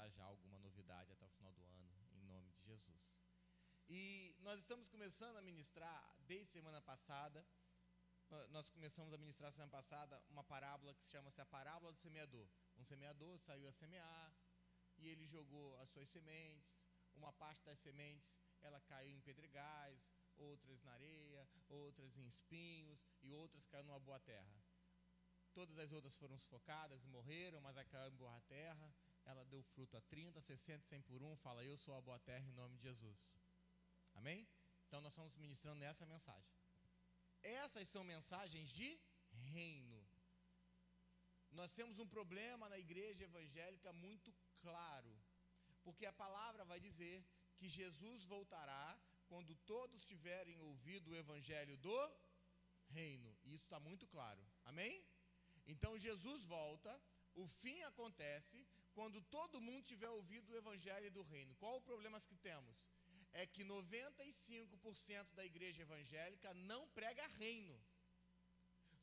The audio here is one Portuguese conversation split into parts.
já alguma novidade até o final do ano, em nome de Jesus. E nós estamos começando a ministrar, desde semana passada, nós começamos a ministrar semana passada uma parábola que chama-se a parábola do semeador. Um semeador saiu a semear e ele jogou as suas sementes. Uma parte das sementes, ela caiu em pedregais, outras na areia, outras em espinhos e outras caiu numa boa terra. Todas as outras foram sufocadas e morreram, mas a caiu em boa terra. Ela deu fruto a 30, 60, 100 por um. Fala, eu sou a boa terra em nome de Jesus. Amém? Então nós estamos ministrando essa mensagem. Essas são mensagens de reino. Nós temos um problema na igreja evangélica muito claro, porque a palavra vai dizer que Jesus voltará quando todos tiverem ouvido o evangelho do reino. E isso está muito claro. Amém? Então Jesus volta, o fim acontece quando todo mundo tiver ouvido o evangelho do reino. Qual o problema que temos? É que 95% da igreja evangélica não prega reino.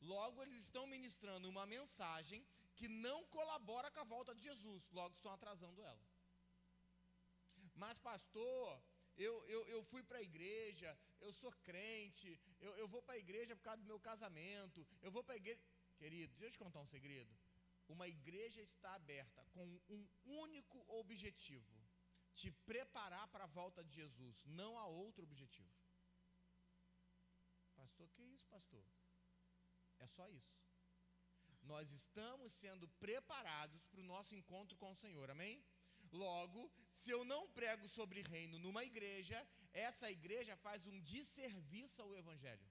Logo, eles estão ministrando uma mensagem que não colabora com a volta de Jesus. Logo, estão atrasando ela. Mas, pastor, eu fui para a igreja, eu sou crente, eu vou para a igreja por causa do meu casamento, eu vou para a igreja... Querido, deixa eu te contar um segredo. Uma igreja está aberta com um único objetivo: te preparar para a volta de Jesus. Não há outro objetivo. Pastor, que isso, pastor? É só isso. Nós estamos sendo preparados para o nosso encontro com o Senhor, amém? Logo, se eu não prego sobre reino numa igreja, essa igreja faz um desserviço ao evangelho.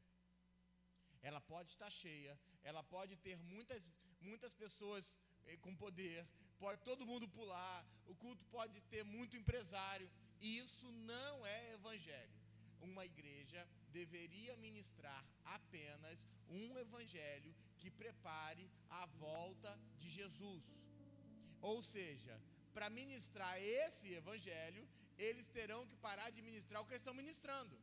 Ela pode estar cheia, ela pode ter muitas pessoas com poder, pode todo mundo pular, o culto pode ter muito empresário, e isso não é evangelho. Uma igreja deveria ministrar apenas um evangelho que prepare a volta de Jesus. Ou seja, para ministrar esse evangelho, eles terão que parar de ministrar o que eles estão ministrando.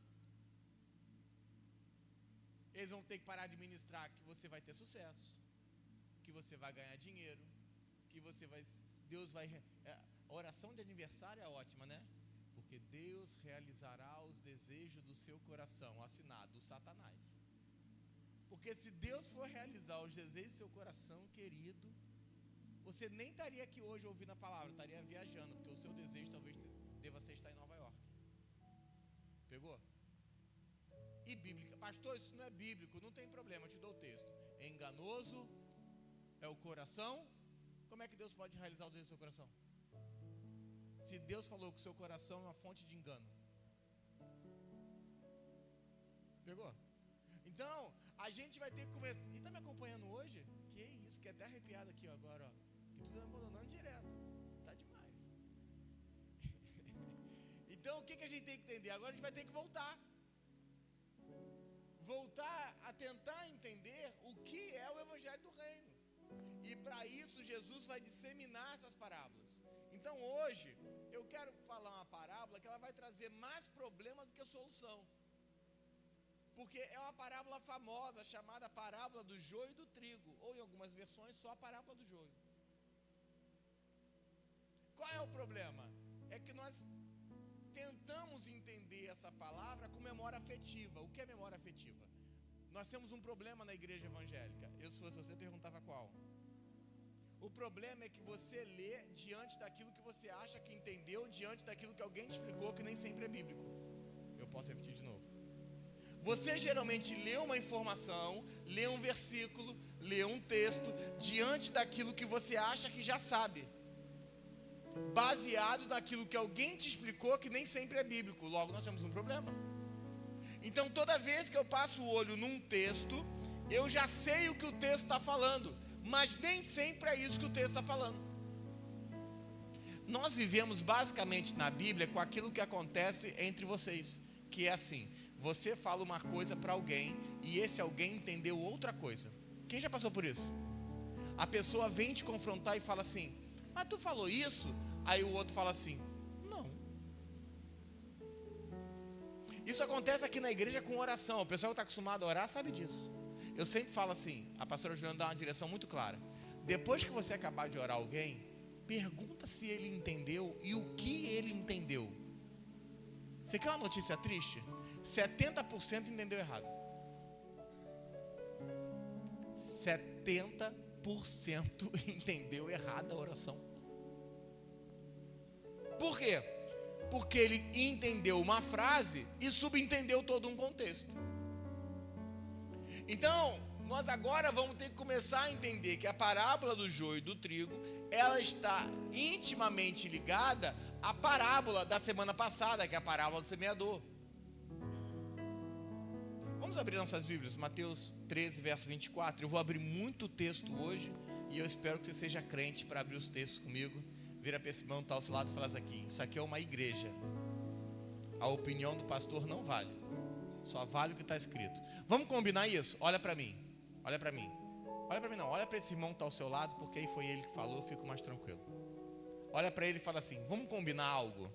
Eles vão ter que parar de ministrar que você vai ter sucesso, que você vai ganhar dinheiro, que você vai... Deus vai... A oração de aniversário é ótima, né? Porque Deus realizará os desejos do seu coração, assinado o Satanás. Porque se Deus for realizar os desejos do seu coração, querido, você nem estaria aqui hoje ouvindo a palavra, estaria viajando, porque o seu desejo talvez deva ser estar em Nova York. Pegou? E bíblica, pastor, isso não é bíblico, não tem problema, eu te dou o texto. Enganoso é o coração. Como é que Deus pode realizar o desejo do seu coração? Se Deus falou que o seu coração é uma fonte de engano. Pegou? Então, a gente vai ter que começar. E está me acompanhando hoje? Que isso, que é até arrepiado aqui ó, agora, ó. Que tu está me abandonando direto. Está demais. Então, o que a gente tem que entender? Agora a gente vai ter que voltar a tentar entender o que é o evangelho do reino. E para isso Jesus vai disseminar essas parábolas. Então hoje eu quero falar uma parábola que ela vai trazer mais problema do que solução. Porque é uma parábola famosa chamada parábola do joio e do trigo, ou em algumas versões só a parábola do joio. Qual é o problema? É que nós tentamos entender essa palavra com memória afetiva. O que é memória afetiva? Nós temos um problema na igreja evangélica. Se você perguntava qual? O problema é que você lê diante daquilo que você acha que entendeu, diante daquilo que alguém te explicou, que nem sempre é bíblico. Eu posso repetir de novo. Você geralmente lê uma informação, lê um versículo, lê um texto, diante daquilo que você acha que já sabe, baseado naquilo que alguém te explicou, que nem sempre é bíblico. Logo nós temos um problema. Então toda vez que eu passo o olho num texto, eu já sei o que o texto está falando, mas nem sempre é isso que o texto está falando. Nós vivemos basicamente na Bíblia com aquilo que acontece entre vocês, que é assim: você fala uma coisa para alguém e esse alguém entendeu outra coisa. Quem já passou por isso? A pessoa vem te confrontar e fala assim: mas tu falou isso? Aí o outro fala assim: não. Isso acontece aqui na igreja com oração. O pessoal que está acostumado a orar sabe disso. Eu sempre falo assim, a pastora Juliana dá uma direção muito clara: depois que você acabar de orar alguém, pergunta se ele entendeu e o que ele entendeu. Você quer uma notícia triste? 70% entendeu errado. 70% entendeu errado a oração. Por quê? Porque ele entendeu uma frase e subentendeu todo um contexto. Então, nós agora vamos ter que começar a entender que a parábola do joio e do trigo, ela está intimamente ligada à parábola da semana passada, que é a parábola do semeador. Vamos abrir nossas Bíblias, Mateus 13, verso 24. Eu vou abrir muito texto hoje e eu espero que você seja crente para abrir os textos comigo. Vira para esse irmão que está ao seu lado e fala assim: isso aqui é uma igreja. A opinião do pastor não vale, só vale o que está escrito. Vamos combinar isso? Olha para mim, olha para mim. Olha para mim não, olha para esse irmão que está ao seu lado, porque aí foi ele que falou, eu fico mais tranquilo. Olha para ele e fala assim: vamos combinar algo?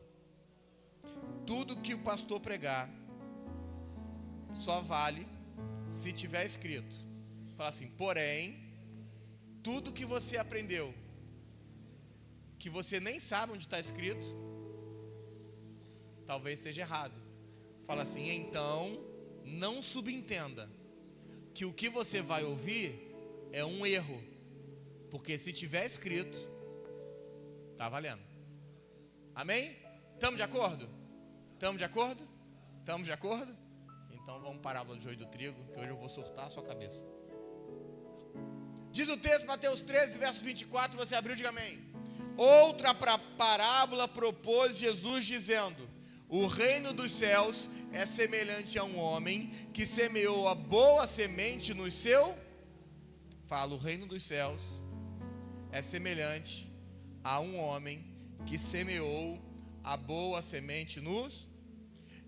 Tudo que o pastor pregar só vale se tiver escrito. Fala assim: porém, tudo que você aprendeu, que você nem sabe onde está escrito, talvez esteja errado. Fala assim: então, não subentenda que o que você vai ouvir é um erro, porque se tiver escrito, está valendo. Amém? Estamos de acordo? Estamos de acordo? Estamos de acordo? Então vamos parábola do joio e do trigo, que hoje eu vou surtar a sua cabeça. Diz o texto, Mateus 13, verso 24, você abriu, diga amém. Outra parábola propôs Jesus, dizendo: o reino dos céus é semelhante a um homem que semeou a boa semente no seu... Fala, o reino dos céus é semelhante a um homem que semeou a boa semente nos...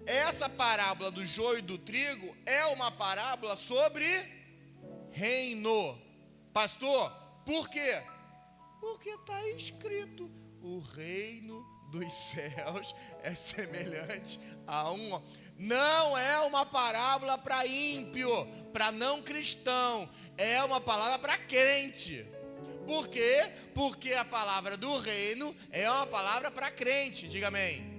Essa parábola do joio e do trigo é uma parábola sobre reino. Pastor, por quê? Porque está escrito: o reino dos céus é semelhante a um homem. Não é uma parábola para ímpio, para não cristão. É uma palavra para crente. Por quê? Porque a palavra do reino é uma palavra para crente. Diga amém.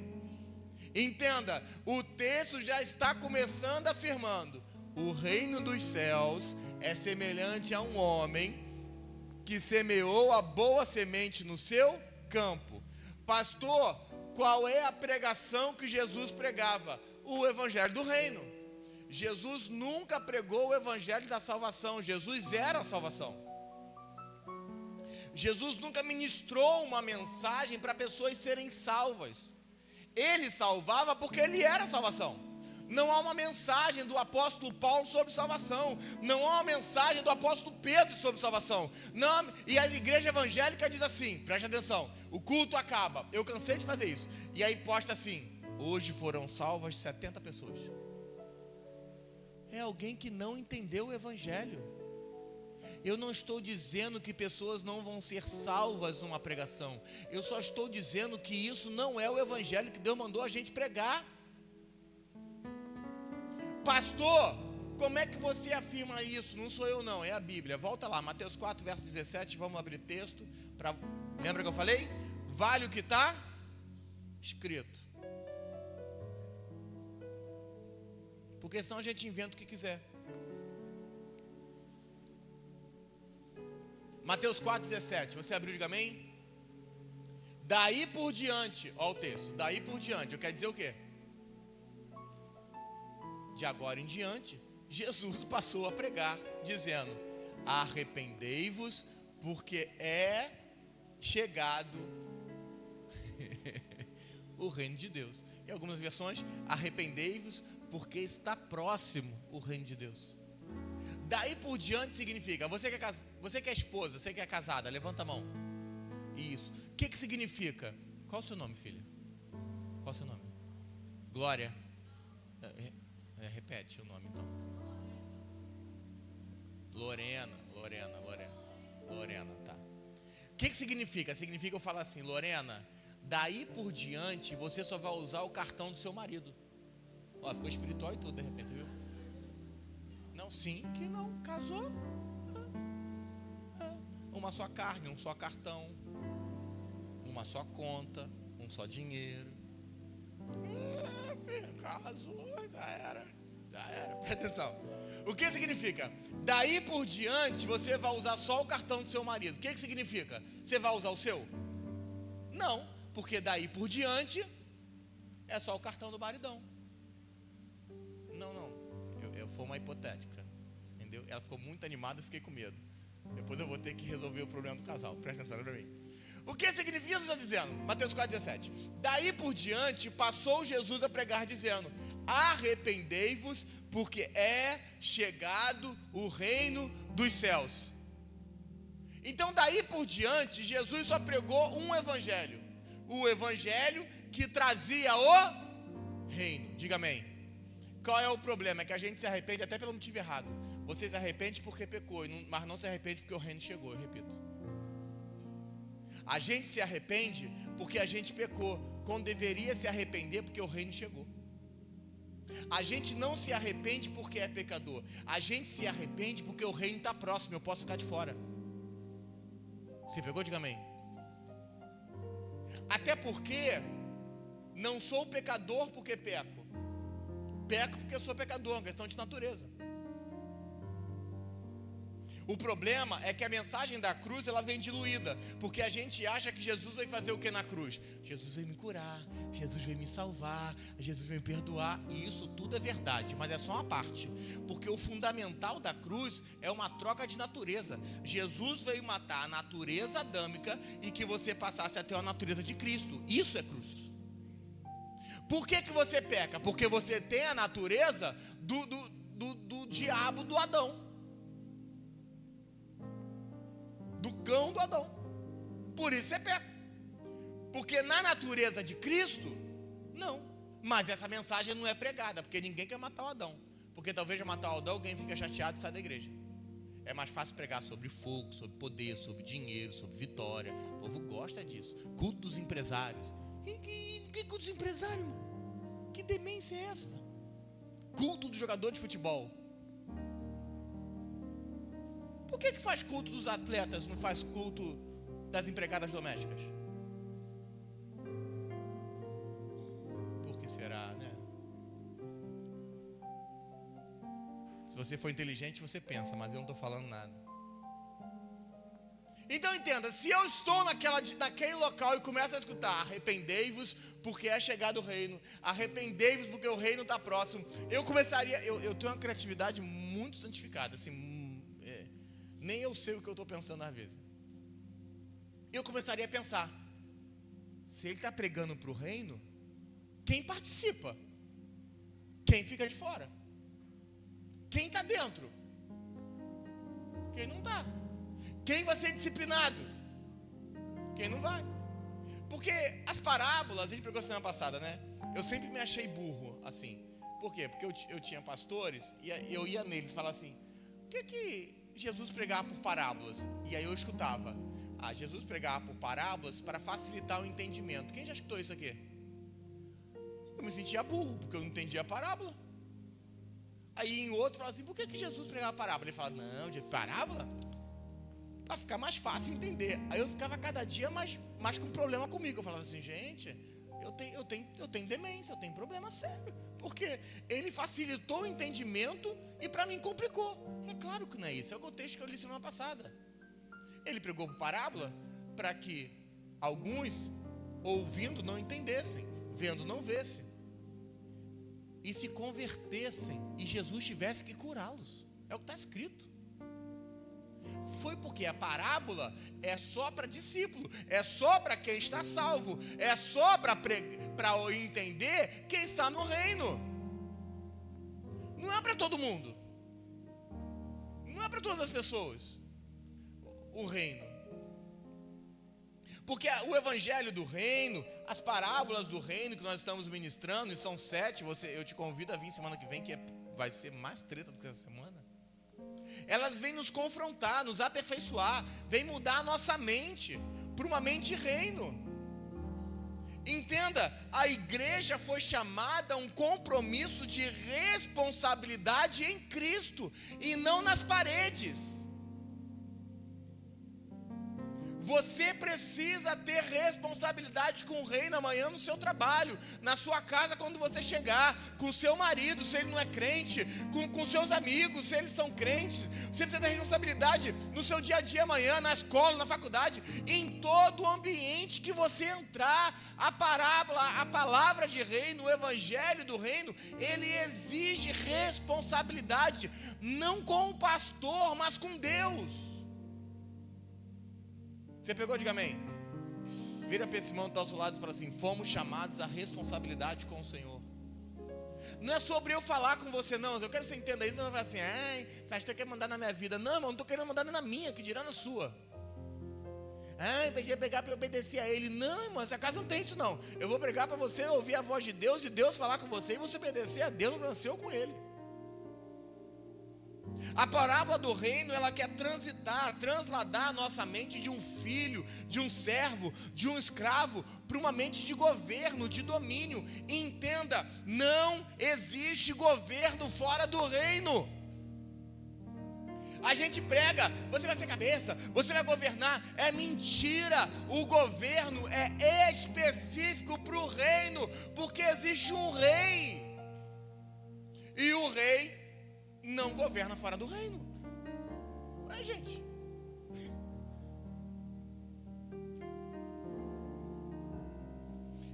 Entenda, o texto já está começando afirmando: o reino dos céus é semelhante a um homem que semeou a boa semente no seu campo. Pastor, qual é a pregação que Jesus pregava? O evangelho do reino. Jesus nunca pregou o evangelho da salvação. Jesus era a salvação. Jesus nunca ministrou uma mensagem para pessoas serem salvas. Ele salvava porque ele era a salvação. Não há uma mensagem do apóstolo Paulo sobre salvação. Não há uma mensagem do apóstolo Pedro sobre salvação. Não, e a igreja evangélica diz assim, preste atenção: o culto acaba, eu cansei de fazer isso, e aí posta assim: hoje foram salvas 70 pessoas. É alguém que não entendeu o evangelho. Eu não estou dizendo que pessoas não vão ser salvas numa pregação. Eu só estou dizendo que isso não é o evangelho que Deus mandou a gente pregar. Pastor, como é que você afirma isso? Não sou eu não, é a Bíblia. Volta lá, Mateus 4, verso 17, vamos abrir texto. Lembra que eu falei? Vale o que está escrito. Porque senão a gente inventa o que quiser. Mateus 4,17, você abriu, diga amém? Daí por diante, olha o texto, daí por diante, eu quero dizer o quê? De agora em diante, Jesus passou a pregar, dizendo: arrependei-vos, porque é chegado o reino de Deus. Em algumas versões, arrependei-vos, porque está próximo o reino de Deus. Daí por diante significa, você que é esposa, você que é casada, levanta a mão. Isso. O que significa? Qual o seu nome, filha? Qual o seu nome? Glória. Repete o nome então. Lorena, tá. O que significa? Significa eu falar assim: Lorena, daí por diante você só vai usar o cartão do seu marido. Ó, ficou espiritual e tudo, de repente, você viu? Não, sim, que não, casou. Uma só carne, um só cartão. uma só conta, um só dinheiro. Arrasou, já era. Presta atenção. O que significa? Daí por diante você vai usar só o cartão do seu marido. O que significa? Você vai usar o seu? Não, porque daí por diante é só o cartão do maridão. Não. Foi uma hipotética, entendeu? Ela ficou muito animada, eu fiquei com medo. Depois eu vou ter que resolver o problema do casal. Presta atenção para mim. O que significa isso? Está dizendo, Mateus 4,17. Daí por diante passou Jesus a pregar dizendo: arrependei-vos, porque é chegado o reino dos céus. Então daí por diante Jesus só pregou um evangelho. O evangelho que trazia o reino. Diga amém. Qual é o problema? É que a gente se arrepende até pelo motivo errado. Você se arrepende porque pecou, mas não se arrepende porque o reino chegou, eu repito. A gente se arrepende porque a gente pecou, quando deveria se arrepender porque o reino chegou. A gente não se arrepende porque é pecador. A gente se arrepende porque o reino está próximo, eu posso ficar de fora. Você pegou? Diga amém. Até porque não sou pecador porque peco. Peco porque eu sou pecador, é uma questão de natureza. O problema é que a mensagem da cruz ela vem diluída, porque a gente acha que Jesus vai fazer o que na cruz? Jesus vai me curar, Jesus vai me salvar, Jesus vai me perdoar, e isso tudo é verdade, mas é só uma parte, porque o fundamental da cruz é uma troca de natureza. Jesus veio matar a natureza adâmica e que você passasse a ter a natureza de Cristo. Isso é cruz. Por que você peca? Porque você tem a natureza do diabo do Adão, do cão do Adão. Por isso você peca. Porque na natureza de Cristo, não. Mas essa mensagem não é pregada, porque ninguém quer matar o Adão. Porque talvez matar o Adão, alguém fica chateado e sai da igreja. É mais fácil pregar sobre fogo, sobre poder, sobre dinheiro, sobre vitória. O povo gosta disso. Culto dos empresários. Que culto dos empresários, irmão? Que demência é essa? Culto do jogador de futebol. Por que faz culto dos atletas, não faz culto das empregadas domésticas? Por que será, né? Se você for inteligente, você pensa, mas eu não estou falando nada. Então entenda, se eu estou naquele local e começo a escutar: arrependei-vos porque é chegado o reino, arrependei-vos porque o reino está próximo, eu começaria, eu tenho uma criatividade muito santificada, assim, nem eu sei o que eu estou pensando às vezes. Eu começaria a pensar: se ele está pregando para o reino, quem participa? Quem fica de fora? Quem está dentro? Quem não está? Quem vai ser disciplinado? Quem não vai? Porque as parábolas, a gente pregou semana passada, né? Eu sempre me achei burro, assim. Por quê? Porque eu tinha pastores e eu ia neles e falava assim: o que Jesus pregava por parábolas? E aí eu escutava: Jesus pregava por parábolas para facilitar o entendimento. Quem já escutou isso aqui? Eu me sentia burro, porque eu não entendia a parábola. Aí em outro falava assim: por que Jesus pregava parábola? Ele falava: não, de parábola? Para ficar mais fácil entender. Aí eu ficava cada dia mais com problema comigo. Eu falava assim: gente, eu tenho demência, eu tenho problema sério. Porque ele facilitou o entendimento e para mim complicou. É claro que não é isso. É o texto que eu li semana passada. Ele pregou por parábola para que alguns, ouvindo, não entendessem, vendo, não vissem, e se convertessem, e Jesus tivesse que curá-los. É o que está escrito. Foi porque a parábola é só para discípulo, é só para quem está salvo, é só para entender quem está no reino. Não é para todo mundo, não é para todas as pessoas o reino. Porque o evangelho do reino, as parábolas do reino que nós estamos ministrando, e são 7, eu te convido a vir semana que vem, que vai ser mais treta do que essa semana. Elas vêm nos confrontar, nos aperfeiçoar, vêm mudar a nossa mente para uma mente de reino. Entenda, a igreja foi chamada a um compromisso de responsabilidade em Cristo e não nas paredes. Você precisa ter responsabilidade com o reino amanhã no seu trabalho, na sua casa quando você chegar, com o seu marido, se ele não é crente, com seus amigos, se eles são crentes. Você precisa ter responsabilidade no seu dia a dia amanhã, na escola, na faculdade, em todo o ambiente que você entrar. A palavra de reino, o evangelho do reino, ele exige responsabilidade, não com o pastor, mas com Deus. Você pegou? Diga amém. Vira para esse irmão que está ao seu lado e fala assim: fomos chamados à responsabilidade com o Senhor. Não é sobre eu falar com você, não. Eu quero que você entenda isso. Você vai falar assim: ai, pastor quer mandar na minha vida. Não, irmão, não estou querendo mandar na minha, que dirá na sua. Ai, vai pregar para eu obedecer a ele. Não, irmão, essa casa não tem isso não. Eu vou pregar para você ouvir a voz de Deus e Deus falar com você e você obedecer a Deus, não nasceu com ele. A parábola do reino, ela quer transladar a nossa mente de um filho, de um servo, de um escravo, para uma mente de governo, de domínio. E entenda, não existe governo fora do reino. A gente prega, você vai ser cabeça, você vai governar. É mentira. O governo é específico para o reino, porque existe um rei. E o rei não governa fora do reino. Ué, gente.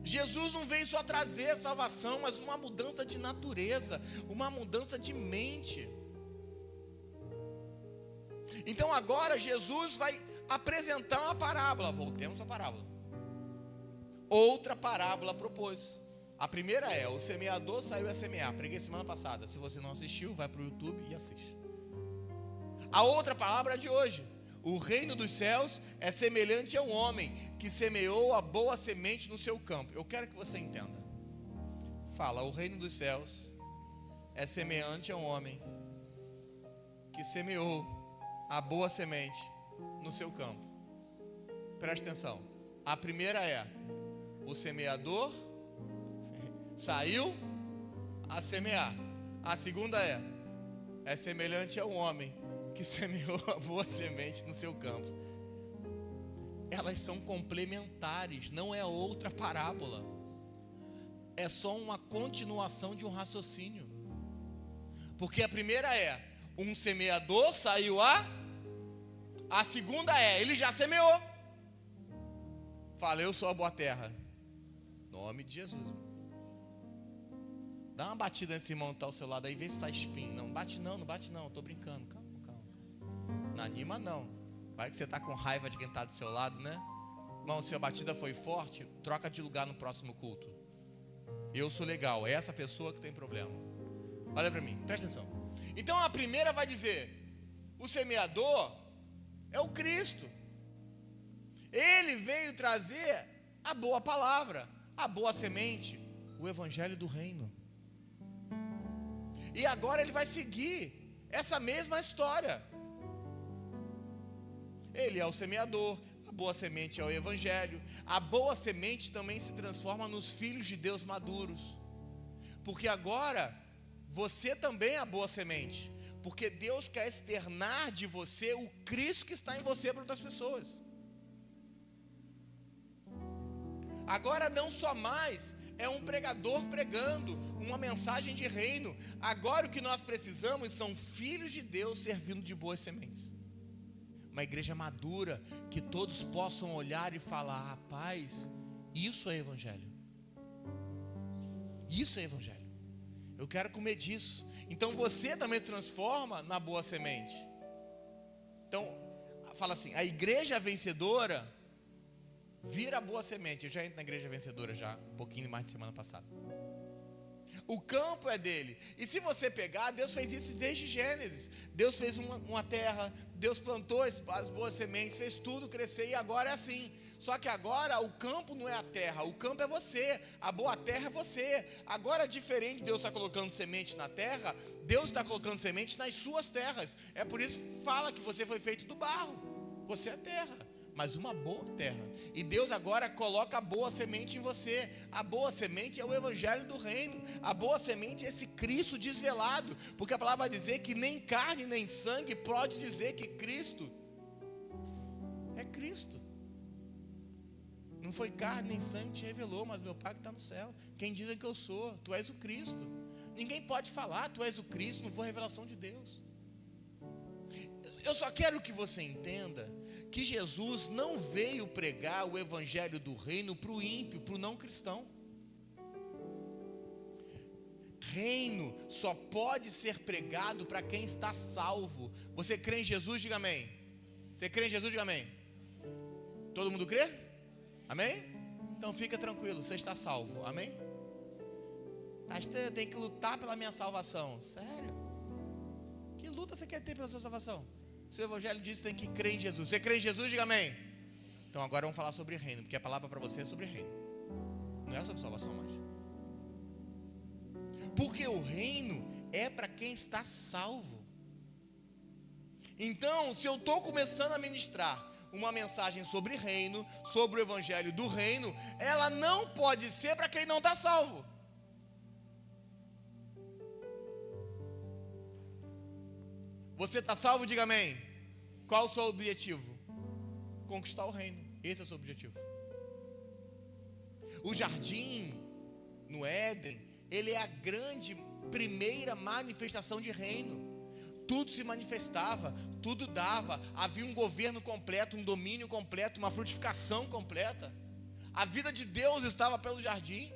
Jesus não veio só trazer salvação, mas uma mudança de natureza, uma mudança de mente. Então agora Jesus vai apresentar uma parábola. Voltemos à parábola. Outra parábola propôs. A primeira é: o semeador saiu a semear. Preguei semana passada. Se você não assistiu, vai para o YouTube e assiste. A outra palavra de hoje: o reino dos céus é semelhante a um homem que semeou a boa semente no seu campo. Eu quero que você entenda. Fala: o reino dos céus é semelhante a um homem que semeou a boa semente no seu campo. Presta atenção. A primeira é: o semeador saiu a semear. A segunda é semelhante a um homem que semeou a boa semente no seu campo. Elas são complementares, não é outra parábola. É só uma continuação de um raciocínio. Porque a primeira é: um semeador saiu a segunda é: ele já semeou. Fala: eu sou a boa terra. Nome de Jesus. Dá uma batida nesse irmão que está ao seu lado aí, vê se sai espinho. Não bate não, estou brincando. Calma. Não anima não. Vai que você está com raiva de quem está do seu lado, né? Irmão, se a batida foi forte, troca de lugar no próximo culto. Eu sou legal, é essa pessoa que tem problema. Olha para mim, presta atenção. Então a primeira vai dizer: o semeador é o Cristo. Ele veio trazer a boa palavra, a boa semente, o evangelho do reino. E agora ele vai seguir essa mesma história. Ele é o semeador, a boa semente é o evangelho. A boa semente também se transforma nos filhos de Deus maduros. Porque agora você também é a boa semente. Porque Deus quer externar de você o Cristo que está em você para outras pessoas. Agora não só mais é um pregador pregando uma mensagem de reino. Agora o que nós precisamos são filhos de Deus servindo de boas sementes. Uma igreja madura, que todos possam olhar e falar: rapaz, isso é evangelho. Isso é evangelho. Eu quero comer disso. Então você também transforma na boa semente. Então, fala assim: a igreja vencedora vira a boa semente. Eu já entro na igreja vencedora já, um pouquinho mais de semana passada. O campo é dele. E se você pegar, Deus fez isso desde Gênesis. Deus fez uma terra, Deus plantou as boas sementes, fez tudo crescer e agora é assim. Só que agora o campo não é a terra, o campo é você, a boa terra é você. Agora, diferente de Deus estar colocando semente na terra, Deus está colocando semente nas suas terras. É por isso que fala que você foi feito do barro. Você é terra, mas uma boa terra. E Deus agora coloca a boa semente em você. A boa semente é o evangelho do reino. A boa semente é esse Cristo desvelado. Porque a palavra vai dizer que nem carne nem sangue pode dizer que Cristo é Cristo. Não foi carne nem sangue que te revelou, mas meu Pai que está no céu. Quem dizem que eu sou? Tu és o Cristo. Ninguém pode falar, tu és o Cristo, não foi revelação de Deus. Eu só quero que você entenda que Jesus não veio pregar o evangelho do reino para o ímpio, para o não cristão. Reino só pode ser pregado para quem está salvo. Você crê em Jesus? Diga amém. Você crê em Jesus? Diga amém. Todo mundo crê? Amém? Então fica tranquilo, você está salvo. Amém? Pastor, eu tenho que lutar pela minha salvação. Sério? Que luta você quer ter pela sua salvação? Se o evangelho diz que tem que crer em Jesus. Você crê em Jesus? Diga amém. Então agora vamos falar sobre reino, porque a palavra para você é sobre reino, não é sobre salvação mais. Porque o reino é para quem está salvo. Então, se eu estou começando a ministrar uma mensagem sobre reino, sobre o evangelho do reino, ela não pode ser para quem não está salvo. Você está salvo? Diga amém. Qual o seu objetivo? Conquistar o reino. Esse é o seu objetivo. O jardim no Éden, ele é a grande primeira manifestação de reino. Tudo se manifestava, tudo dava, havia um governo completo, um domínio completo, uma frutificação completa. A vida de Deus estava pelo jardim.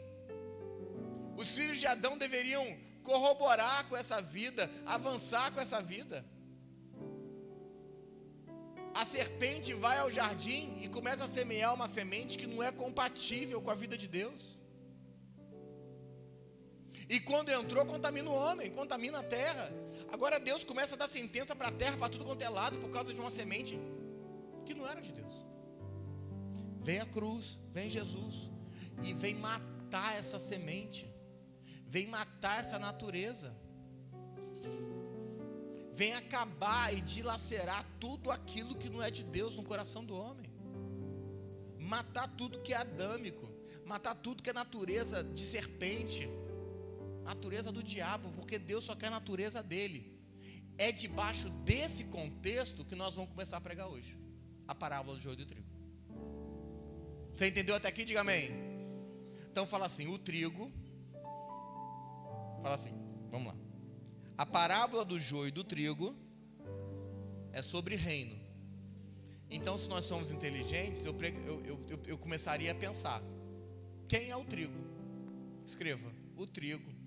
Os filhos de Adão deveriam corroborar com essa vida, avançar com essa vida. A serpente vai ao jardim e começa a semear uma semente que não é compatível com a vida de Deus. E quando entrou, contamina o homem, contamina a terra. Agora Deus começa a dar sentença para a terra, para tudo quanto é lado, por causa de uma semente que não era de Deus. Vem a cruz, vem Jesus e vem matar essa semente, vem matar essa natureza, vem acabar e dilacerar tudo aquilo que não é de Deus no coração do homem, matar tudo que é adâmico, matar tudo que é natureza de serpente, natureza do diabo, porque Deus só quer a natureza dele. É debaixo desse contexto que nós vamos começar a pregar hoje a parábola do joio e do trigo. Você entendeu até aqui? Diga amém. Então fala assim, o trigo, fala assim, vamos lá. A parábola do joio e do trigo é sobre reino. Então, se nós somos inteligentes, eu começaria a pensar, quem é o trigo? Escreva, o trigo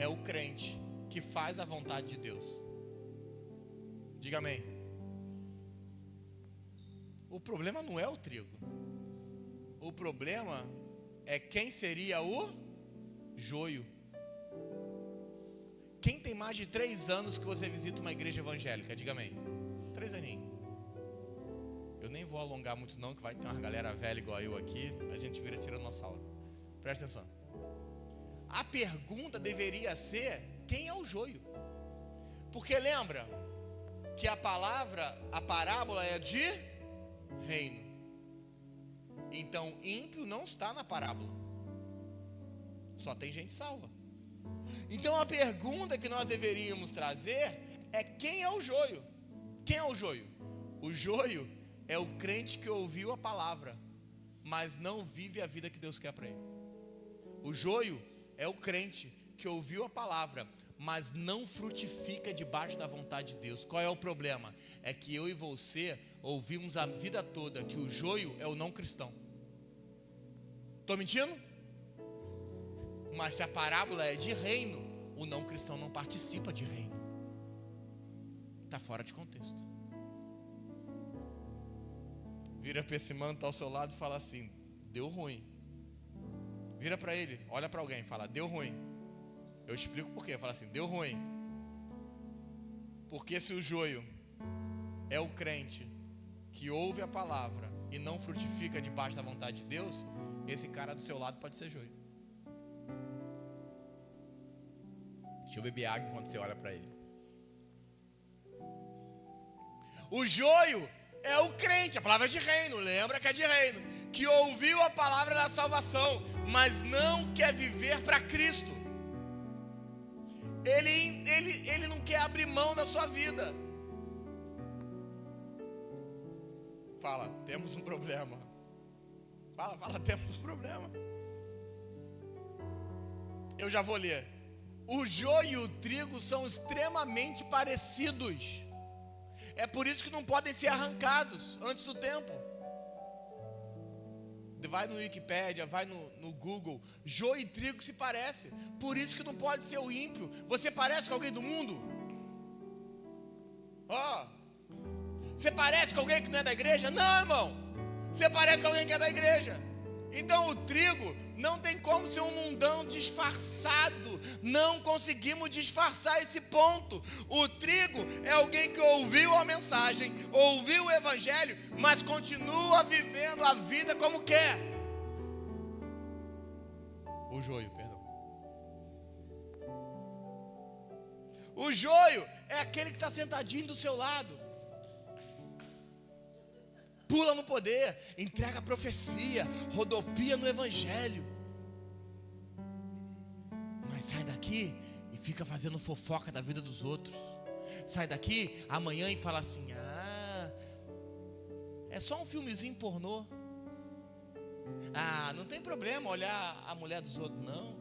é o crente que faz a vontade de Deus. Diga amém. O problema não é o trigo. O problema é quem seria o joio. Quem tem mais de 3 anos que você visita uma igreja evangélica? Diga amém. 3 aninhos. Eu nem vou alongar muito não, que vai ter uma galera velha igual eu aqui. A gente vira tirando nossa aula. Presta atenção. A pergunta deveria ser, quem é o joio? Porque lembra que a parábola é de reino. Então ímpio não está na parábola. Só tem gente salva. Então a pergunta que nós deveríamos trazer é, quem é o joio? Quem é o joio? O joio é o crente que ouviu a palavra, mas não vive a vida que Deus quer para ele. O joio é o crente que ouviu a palavra, mas não frutifica debaixo da vontade de Deus. Qual é o problema? É que eu e você ouvimos a vida toda que o joio é o não cristão. Estou mentindo? Mas se a parábola é de reino, o não cristão não participa de reino. Está fora de contexto. Vira para esse mano que está ao seu lado e fala assim, deu ruim. Vira para ele, olha para alguém e fala, deu ruim. Eu explico por quê. Fala assim, deu ruim. Porque se o joio é o crente que ouve a palavra e não frutifica debaixo da vontade de Deus, esse cara do seu lado pode ser joio. Deixa eu beber água enquanto você olha para ele. O joio é o crente, a palavra é de reino, lembra que é de reino, que ouviu a palavra da salvação, mas não quer viver para Cristo. Ele não quer abrir mão da sua vida. Fala, temos um problema. Fala, temos problema. Eu já vou ler. O joio e o trigo são extremamente parecidos. É por isso que não podem ser arrancados antes do tempo. Vai no Wikipédia, vai no Google. Joio e trigo se parecem. Por isso que não pode ser o ímpio. Você parece com alguém do mundo? Você parece com alguém que não é da igreja? Não, irmão. Você parece com alguém que é da igreja. Então o trigo não tem como ser um mundão disfarçado. Não conseguimos disfarçar esse ponto. O trigo é alguém que ouviu a mensagem, ouviu o evangelho, mas continua vivendo a vida como quer. O joio, perdão. O joio é aquele que está sentadinho do seu lado. Pula no poder, entrega a profecia, rodopia no evangelho. Mas sai daqui e fica fazendo fofoca da vida dos outros. Sai daqui amanhã e fala assim: é só um filmezinho pornô. Não tem problema olhar a mulher dos outros, não.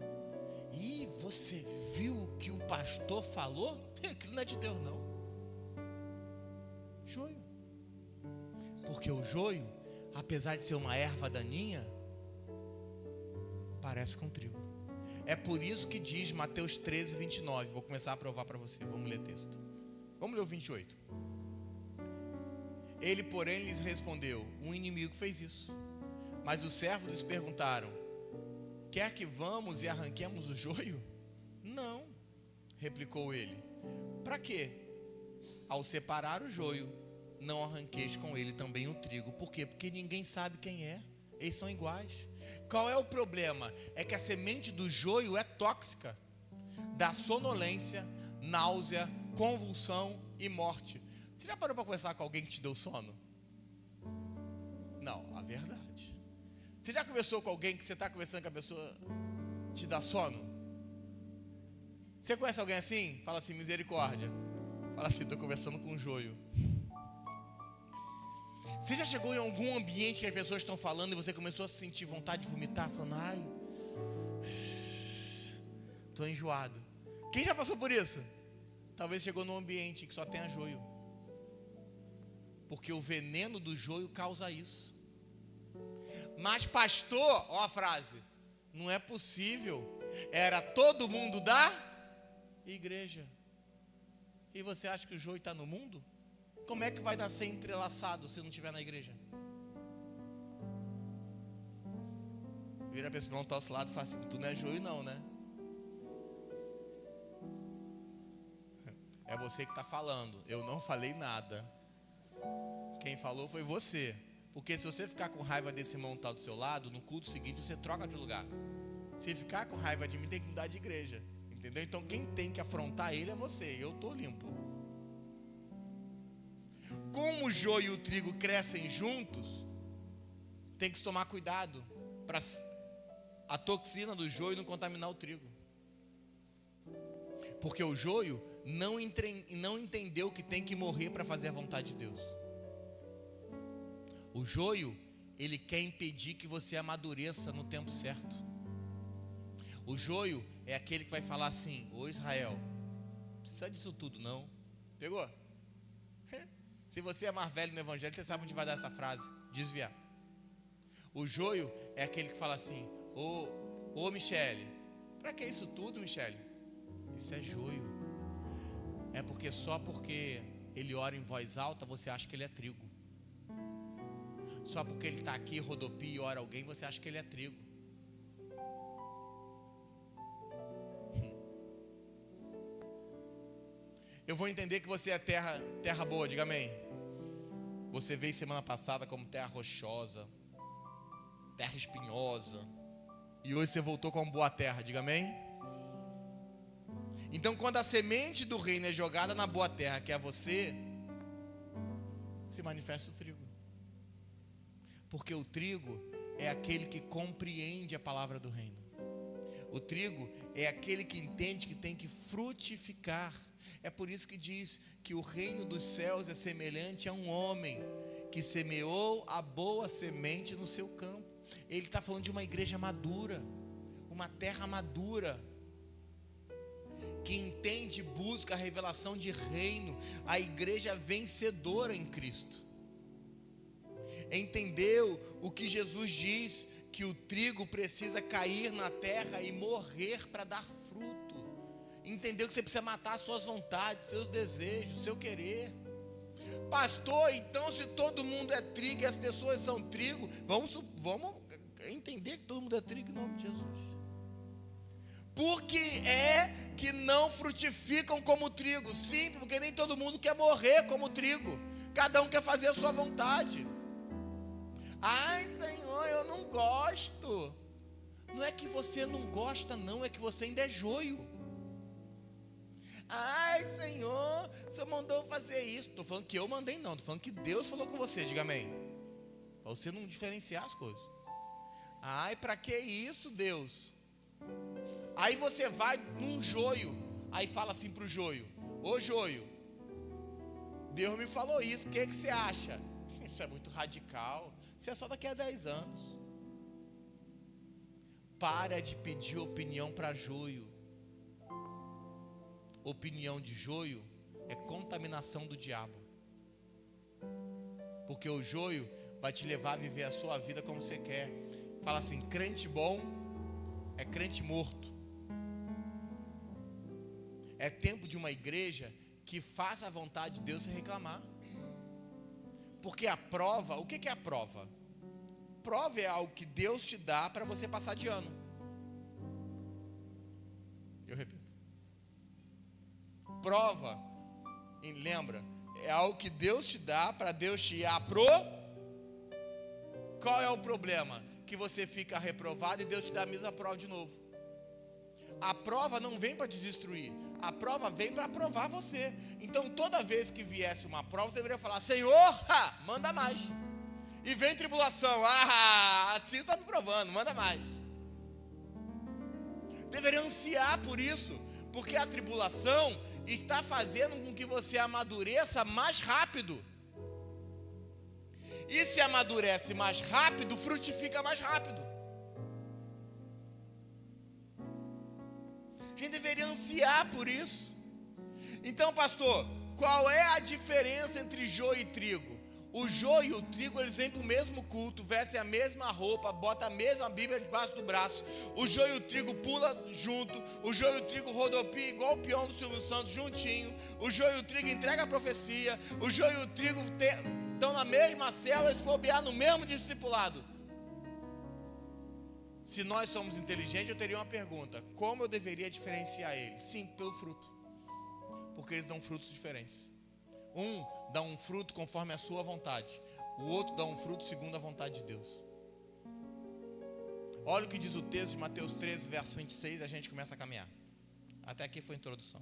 E você viu o que o pastor falou? Aquilo não é de Deus, não. Joio. Porque o joio, apesar de ser uma erva daninha, parece com trigo. É por isso que diz Mateus 13, 29. Vou começar a provar para você. Vamos ler o texto. Vamos ler o 28. Ele, porém, lhes respondeu: um inimigo fez isso. Mas os servos lhes perguntaram: quer que vamos e arranquemos o joio? Não, replicou ele. Para quê? Ao separar o joio, não arranqueis com ele também o trigo. Por quê? Porque ninguém sabe quem é. Eles são iguais. Qual é o problema? É que a semente do joio é tóxica. Dá sonolência, náusea, convulsão e morte. Você já parou para conversar com alguém que te deu sono? Não, a verdade. Você já conversou com alguém que você está conversando com a pessoa te dá sono? Você conhece alguém assim? Fala assim: misericórdia. Fala assim: estou conversando com um joio. Você já chegou em algum ambiente que as pessoas estão falando e você começou a sentir vontade de vomitar, falando: ai, estou enjoado. Quem já passou por isso? Talvez chegou num ambiente que só tenha joio. Porque o veneno do joio causa isso. Mas pastor, ó a frase: não é possível. Era todo mundo da igreja. E você acha que o joio está no mundo? Como é que vai nascer entrelaçado se não estiver na igreja? Vira a pessoa para o nosso lado e fala assim: tu não é joio não, né? É você que está falando. Eu não falei nada. Quem falou foi você. Porque se você ficar com raiva desse irmão que está do seu lado, no culto seguinte você troca de lugar. Se ficar com raiva de mim, tem que mudar de igreja. Entendeu? Então quem tem que afrontar ele é você. Eu estou limpo. Como o joio e o trigo crescem juntos, tem que tomar cuidado para a toxina do joio não contaminar o trigo. Porque o joio não entendeu que tem que morrer para fazer a vontade de Deus. O joio, ele quer impedir que você amadureça no tempo certo. O joio é aquele que vai falar assim: ô Israel, não precisa disso tudo não. Pegou? Se você é mais velho no evangelho, você sabe onde vai dar essa frase: desviar. O joio é aquele que fala assim: ô Michele, para que isso tudo, Michele? Isso é joio. É porque só porque ele ora em voz alta, você acha que ele é trigo. Só porque ele está aqui, rodopia e ora alguém, você acha que ele é trigo. Eu vou entender que você é terra boa, diga amém. Você veio semana passada como terra rochosa, terra espinhosa, e hoje você voltou como boa terra, diga amém. Então quando a semente do reino é jogada na boa terra, que é você, se manifesta o trigo. Porque o trigo é aquele que compreende a palavra do reino. O trigo é aquele que entende que tem que frutificar. É por isso que diz que o reino dos céus é semelhante a um homem que semeou a boa semente no seu campo. ele está falando de uma igreja madura, uma terra madura, que entende e busca a revelação de reino, a igreja vencedora em Cristo. Entendeu o que Jesus diz, que o trigo precisa cair na terra e morrer para dar fruto. Entendeu que você precisa matar as suas vontades, seus desejos, seu querer. Pastor, então se todo mundo é trigo e as pessoas são trigo, vamos entender que todo mundo é trigo em nome de Jesus. Porque é que não frutificam como trigo? Sim, porque nem todo mundo quer morrer como trigo. Cada um quer fazer a sua vontade. Ai, Senhor, eu não gosto. Não é que você não gosta, não, é que você ainda é joio. Ai, Senhor, o Senhor mandou fazer isso. Estou falando que eu mandei, não. Estou falando que Deus falou com você, diga amém. Para você não diferenciar as coisas. Ai, para que isso, Deus? Aí você vai num joio, aí fala assim para o joio: ô joio, Deus me falou isso, o que você acha? Isso é muito radical, isso é só daqui a 10 anos. Para de pedir opinião para joio. Opinião de joio é contaminação do diabo. Porque o joio vai te levar a viver a sua vida como você quer. Fala assim: crente bom é crente morto. É tempo de uma igreja que faça a vontade de Deus sem reclamar. Porque a prova, o que é a prova? Prova é algo que Deus te dá para você passar de ano. Eu repito. Prova, e lembra, é algo que Deus te dá para Deus te Qual é o problema? Que você fica reprovado e Deus te dá a mesma prova de novo. A prova não vem para te destruir, a prova vem para provar você. Então toda vez que viesse uma prova, você deveria falar: Senhor, manda mais. E vem tribulação, assim está me provando, manda mais. Deveria ansiar por isso, porque a tribulação está fazendo com que você amadureça mais rápido. E se amadurece mais rápido, frutifica mais rápido. A gente deveria ansiar por isso. Então, pastor, qual é a diferença entre joio e trigo? O joio e o trigo, eles vêm para o mesmo culto, vestem a mesma roupa, botam a mesma Bíblia debaixo do braço. O joio e o trigo pula junto. O joio e o trigo rodopia igual o peão do Silvio Santos, juntinho. O joio e o trigo entrega a profecia. O joio e o trigo estão na mesma cela, se bobear no mesmo discipulado. Se nós somos inteligentes, eu teria uma pergunta: como eu deveria diferenciar eles? Sim, pelo fruto. Porque eles dão frutos diferentes. Um dá um fruto conforme a sua vontade, o outro dá um fruto segundo a vontade de Deus. Olha o que diz o texto de Mateus 13, verso 26, a gente começa a caminhar. Até aqui foi a introdução.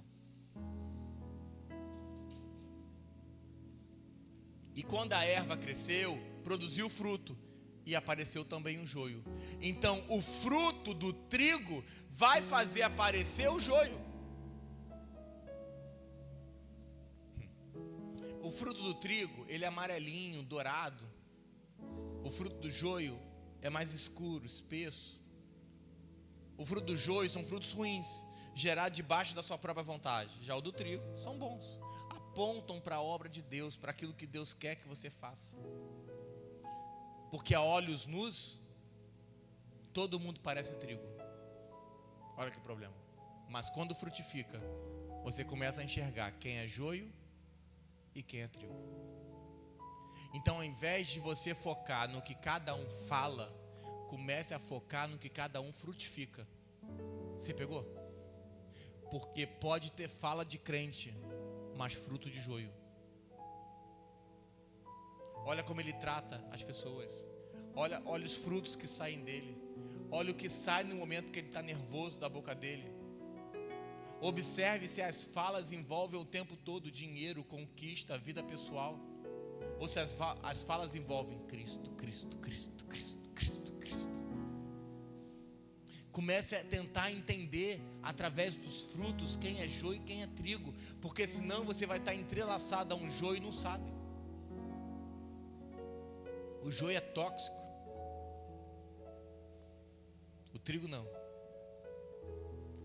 E quando a erva cresceu, produziu fruto, e apareceu também um joio. Então o fruto do trigo vai fazer aparecer o joio. O fruto do trigo, ele é amarelinho, dourado. O fruto do joio é mais escuro, espesso. O fruto do joio são frutos ruins, gerados debaixo da sua própria vontade. Já o do trigo são bons, apontam para a obra de Deus, para aquilo que Deus quer que você faça. Porque a olhos nus, todo mundo parece trigo. Olha que problema. Mas quando frutifica, você começa a enxergar quem é joio e quem é trigo. Então, ao invés de você focar no que cada um fala, comece a focar no que cada um frutifica. Você pegou? Porque pode ter fala de crente, mas fruto de joio. Olha como ele trata as pessoas. Olha os frutos que saem dele. Olha o que sai no momento que ele está nervoso da boca dele. Observe se as falas envolvem o tempo todo dinheiro, conquista, vida pessoal. Ou se as falas envolvem Cristo, Cristo, Cristo, Cristo, Cristo, Cristo. Comece a tentar entender através dos frutos quem é joio e quem é trigo. Porque senão você vai estar entrelaçado a um joio e não sabe. O joio é tóxico. trigo não.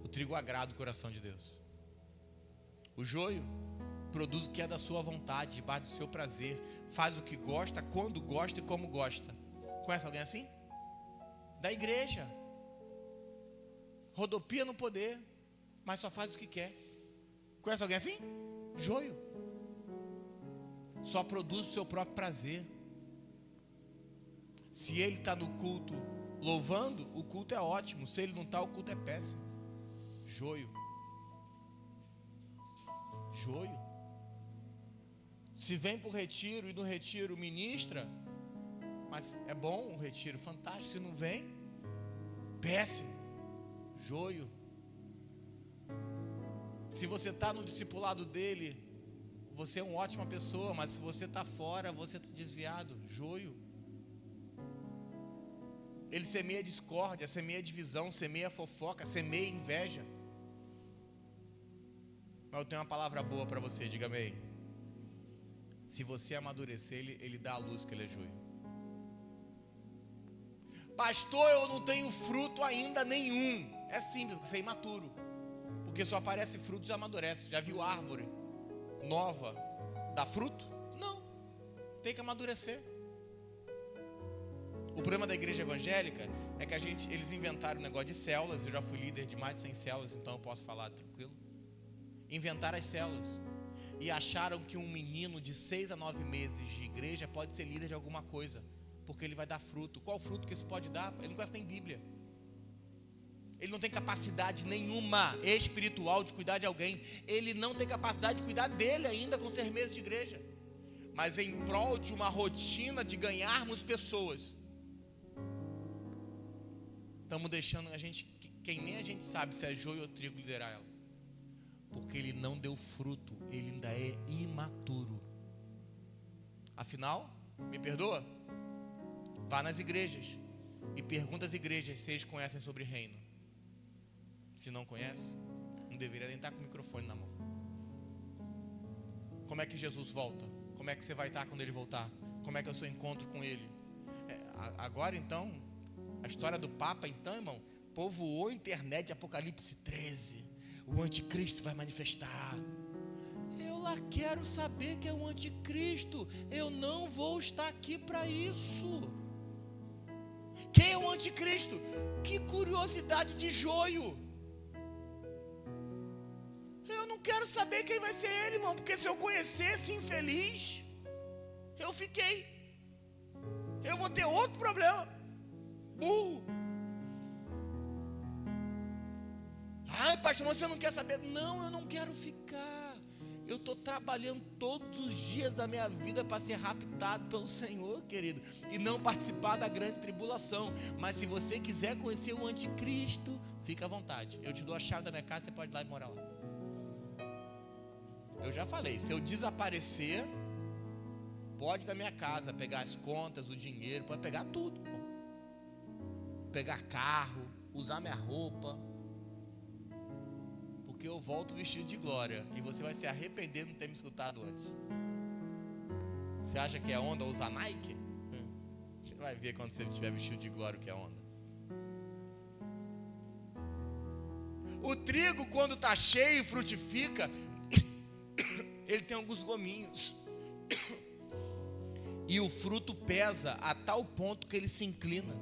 O trigo agrada o coração de Deus. O joio produz o que é da sua vontade, debaixo do seu prazer. Faz o que gosta, quando gosta e como gosta. Conhece alguém assim? Da igreja. Rodopia no poder, mas só faz o que quer. Conhece alguém assim? Joio. Só produz o seu próprio prazer. Se ele está no culto louvando, o culto é ótimo. Se ele não está, o culto é péssimo. Joio. Joio. Se vem para o retiro e no retiro ministra, mas é bom o retiro, fantástico. Se não vem, péssimo. Joio. Se você está no discipulado dele, você é uma ótima pessoa, mas se você está fora, você está desviado. Joio. Ele semeia discórdia, semeia divisão, semeia fofoca, semeia inveja. Mas eu tenho uma palavra boa para você, diga amém. Se você amadurecer, ele dá a luz que ele é joio. Pastor, eu não tenho fruto ainda nenhum. É simples, porque você é imaturo. Porque só aparece fruto e amadurece. Já viu árvore nova dá fruto? Não. Tem que amadurecer. O problema da igreja evangélica é que eles inventaram um negócio de células. Eu já fui líder de mais de 100 células, então eu posso falar tranquilo. Inventaram as células e acharam que um menino de 6 a 9 meses de igreja pode ser líder de alguma coisa, porque ele vai dar fruto. Qual fruto que isso pode dar? Ele não conhece nem Bíblia. Ele não tem capacidade nenhuma espiritual de cuidar de alguém. Ele não tem capacidade de cuidar dele ainda com 6 meses de igreja. Mas em prol de uma rotina de ganharmos pessoas, estamos deixando quem nem a gente sabe se é joio ou trigo, liderar elas. Porque ele não deu fruto, ele ainda é imaturo. Afinal, me perdoa? Vá nas igrejas e pergunta às igrejas se eles conhecem sobre reino. Se não conhece, não deveria nem estar com o microfone na mão. Como é que Jesus volta? Como é que você vai estar quando ele voltar? Como é que é o seu encontro com ele? Agora então, a história do Papa então, irmão, povoou a internet, Apocalipse 13. O anticristo vai manifestar. Eu lá quero saber que é o anticristo. Eu não vou estar aqui para isso. Quem é o anticristo? Que curiosidade de joio. Eu não quero saber quem vai ser ele, irmão, porque se eu conhecesse infeliz, eu fiquei. Eu vou ter outro problema. Burro. Ai, pastor, você não quer saber? Não, eu não quero ficar. Eu estou trabalhando todos os dias da minha vida para ser raptado pelo Senhor, querido, e não participar da grande tribulação. Mas se você quiser conhecer o anticristo, fica à vontade. Eu te dou a chave da minha casa, você pode ir lá e morar lá. Eu já falei, se eu desaparecer, pode ir da minha casa pegar as contas, o dinheiro, pode pegar tudo. Pegar carro, usar minha roupa. Porque eu volto vestido de glória. E você vai se arrepender de não ter me escutado antes. Você acha que é onda usar Nike? Você vai ver quando você estiver vestido de glória o que é onda. O trigo, quando está cheio e frutifica, ele tem alguns gominhos. E o fruto pesa a tal ponto que ele se inclina.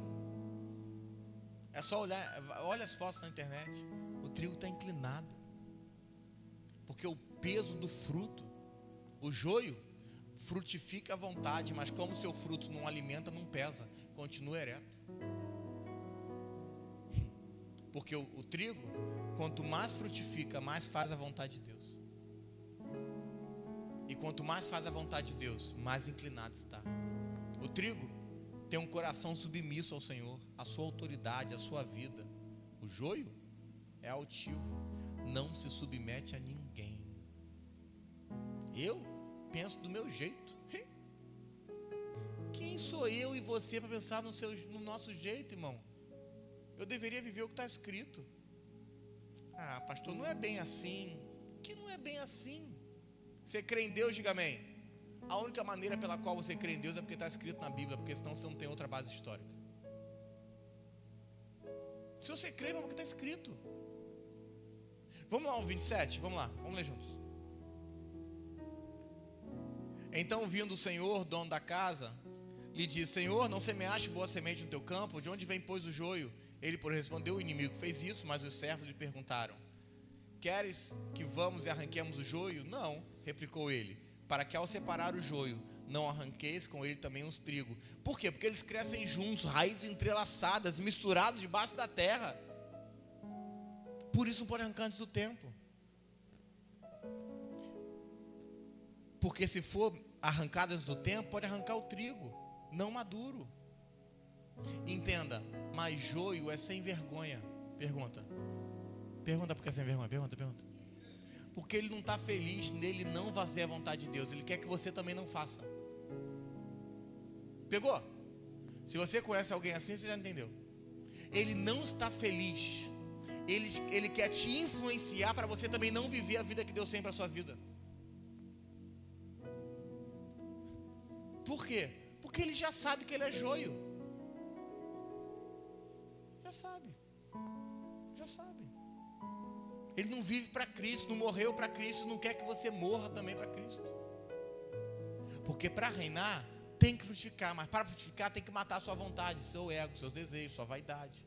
É só olhar, olha as fotos na internet. O trigo está inclinado. Porque o peso do fruto, o joio, frutifica à vontade, mas como o seu fruto não alimenta, não pesa, continua ereto. Porque o trigo, quanto mais frutifica, mais faz a vontade de Deus. E quanto mais faz a vontade de Deus, mais inclinado está. O trigo tem um coração submisso ao Senhor, à sua autoridade, à sua vida. O joio é altivo, não se submete a ninguém. Eu penso do meu jeito. Quem sou eu e você para pensar no nosso jeito, irmão? Eu deveria viver o que está escrito. Ah, pastor, não é bem assim. Que não é bem assim? Você crê em Deus, diga amém. A única maneira pela qual você crê em Deus é porque está escrito na Bíblia, porque senão você não tem outra base histórica. Se você crê, é porque está escrito. Vamos lá, o 27, vamos lá, vamos ler juntos. Então vindo o Senhor, dono da casa, lhe disse: Senhor, não semeaste boa semente no teu campo? De onde vem, pois, o joio? Ele, porém, respondeu: o inimigo fez isso. Mas os servos lhe perguntaram: queres que vamos e arranquemos o joio? Não, replicou ele, para que ao separar o joio, não arranqueis com ele também os trigo. Por quê? Porque eles crescem juntos, raízes entrelaçadas, misturados debaixo da terra. Por isso não pode arrancar antes do tempo. Porque se for arrancado antes do tempo, pode arrancar o trigo não maduro. Entenda, mas joio é sem vergonha. Pergunta porque é sem vergonha. Pergunta. Porque ele não está feliz nele não fazer a vontade de Deus. Ele quer que você também não faça. Pegou? Se você conhece alguém assim, você já entendeu. Ele não está feliz. Ele quer te influenciar para você também não viver a vida que Deus tem para a sua vida. Por quê? Porque ele já sabe que ele é joio. Já sabe. Ele não vive para Cristo, não morreu para Cristo, não quer que você morra também para Cristo. Porque para reinar tem que frutificar, mas para frutificar tem que matar a sua vontade, seu ego, seus desejos, sua vaidade.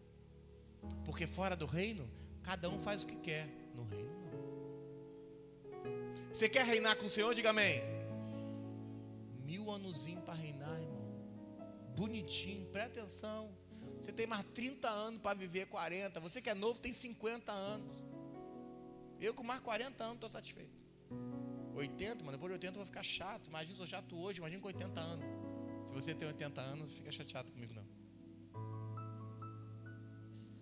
Porque fora do reino, cada um faz o que quer. No reino não. Você quer reinar com o Senhor? Diga amém. 1000 anozinhos para reinar, irmão. Bonitinho, presta atenção. Você tem mais 30 anos para viver 40. Você que é novo tem 50 anos. Eu com mais 40 anos estou satisfeito. 80, mas depois de 80 eu vou ficar chato. Imagina, sou chato hoje, imagina com 80 anos. Se você tem 80 anos, fica chateado comigo não.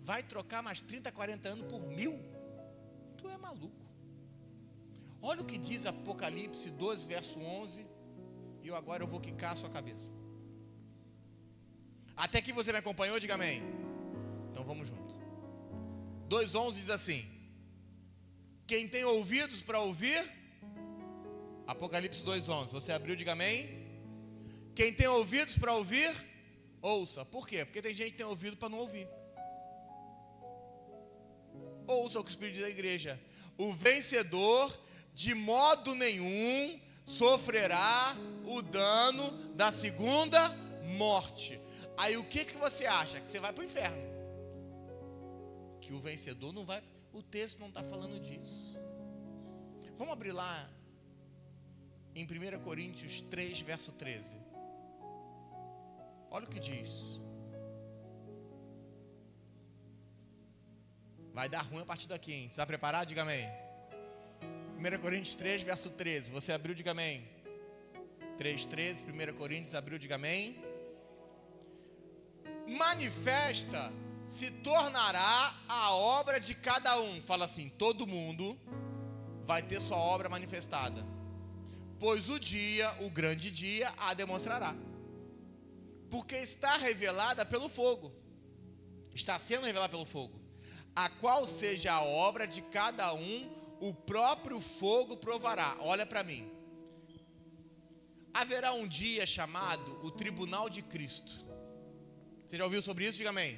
Vai trocar mais 30, 40 anos por 1000? Tu é maluco. Olha o que diz Apocalipse 12, verso 11. E agora eu vou quicar a sua cabeça. Até que você me acompanhou, diga amém. Então vamos juntos. 2:11 diz assim: quem tem ouvidos para ouvir, Apocalipse 2:11, você abriu, diga amém. Quem tem ouvidos para ouvir, ouça. Por quê? Porque tem gente que tem ouvido para não ouvir. Ouça o que o Espírito diz da igreja: o vencedor de modo nenhum sofrerá o dano da segunda morte. Aí o que você acha? Que você vai para o inferno. Que o vencedor não vai. O texto não está falando disso. Vamos abrir lá em 1 Coríntios 3, verso 13. Olha o que diz. Vai dar ruim a partir daqui, hein? Você está preparado? Diga amém. 1 Coríntios 3, verso 13. Você abriu, diga amém. 3:13, 1 Coríntios, abriu, diga amém. Manifesta se tornará a obra de cada um. Fala assim: todo mundo vai ter sua obra manifestada, pois o grande dia a demonstrará, porque está revelada pelo fogo. Está sendo revelada pelo fogo, a qual seja a obra de cada um, o próprio fogo provará. Olha para mim. Haverá um dia chamado o tribunal de Cristo. Você já ouviu sobre isso? Diga amém.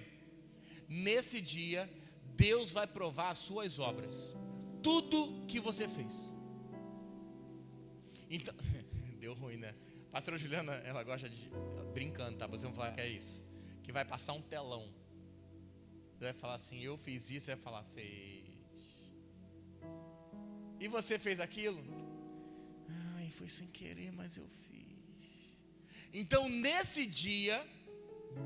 Nesse dia, Deus vai provar as suas obras. Tudo que você fez. Então, deu ruim, né? Pastora Juliana, ela gosta de... Brincando, tá? Vocês vão falar que é isso. Que vai passar um telão. Você vai falar assim: eu fiz isso. Você vai falar: fez. E você fez aquilo? Ai, foi sem querer, mas eu fiz. Então, nesse dia,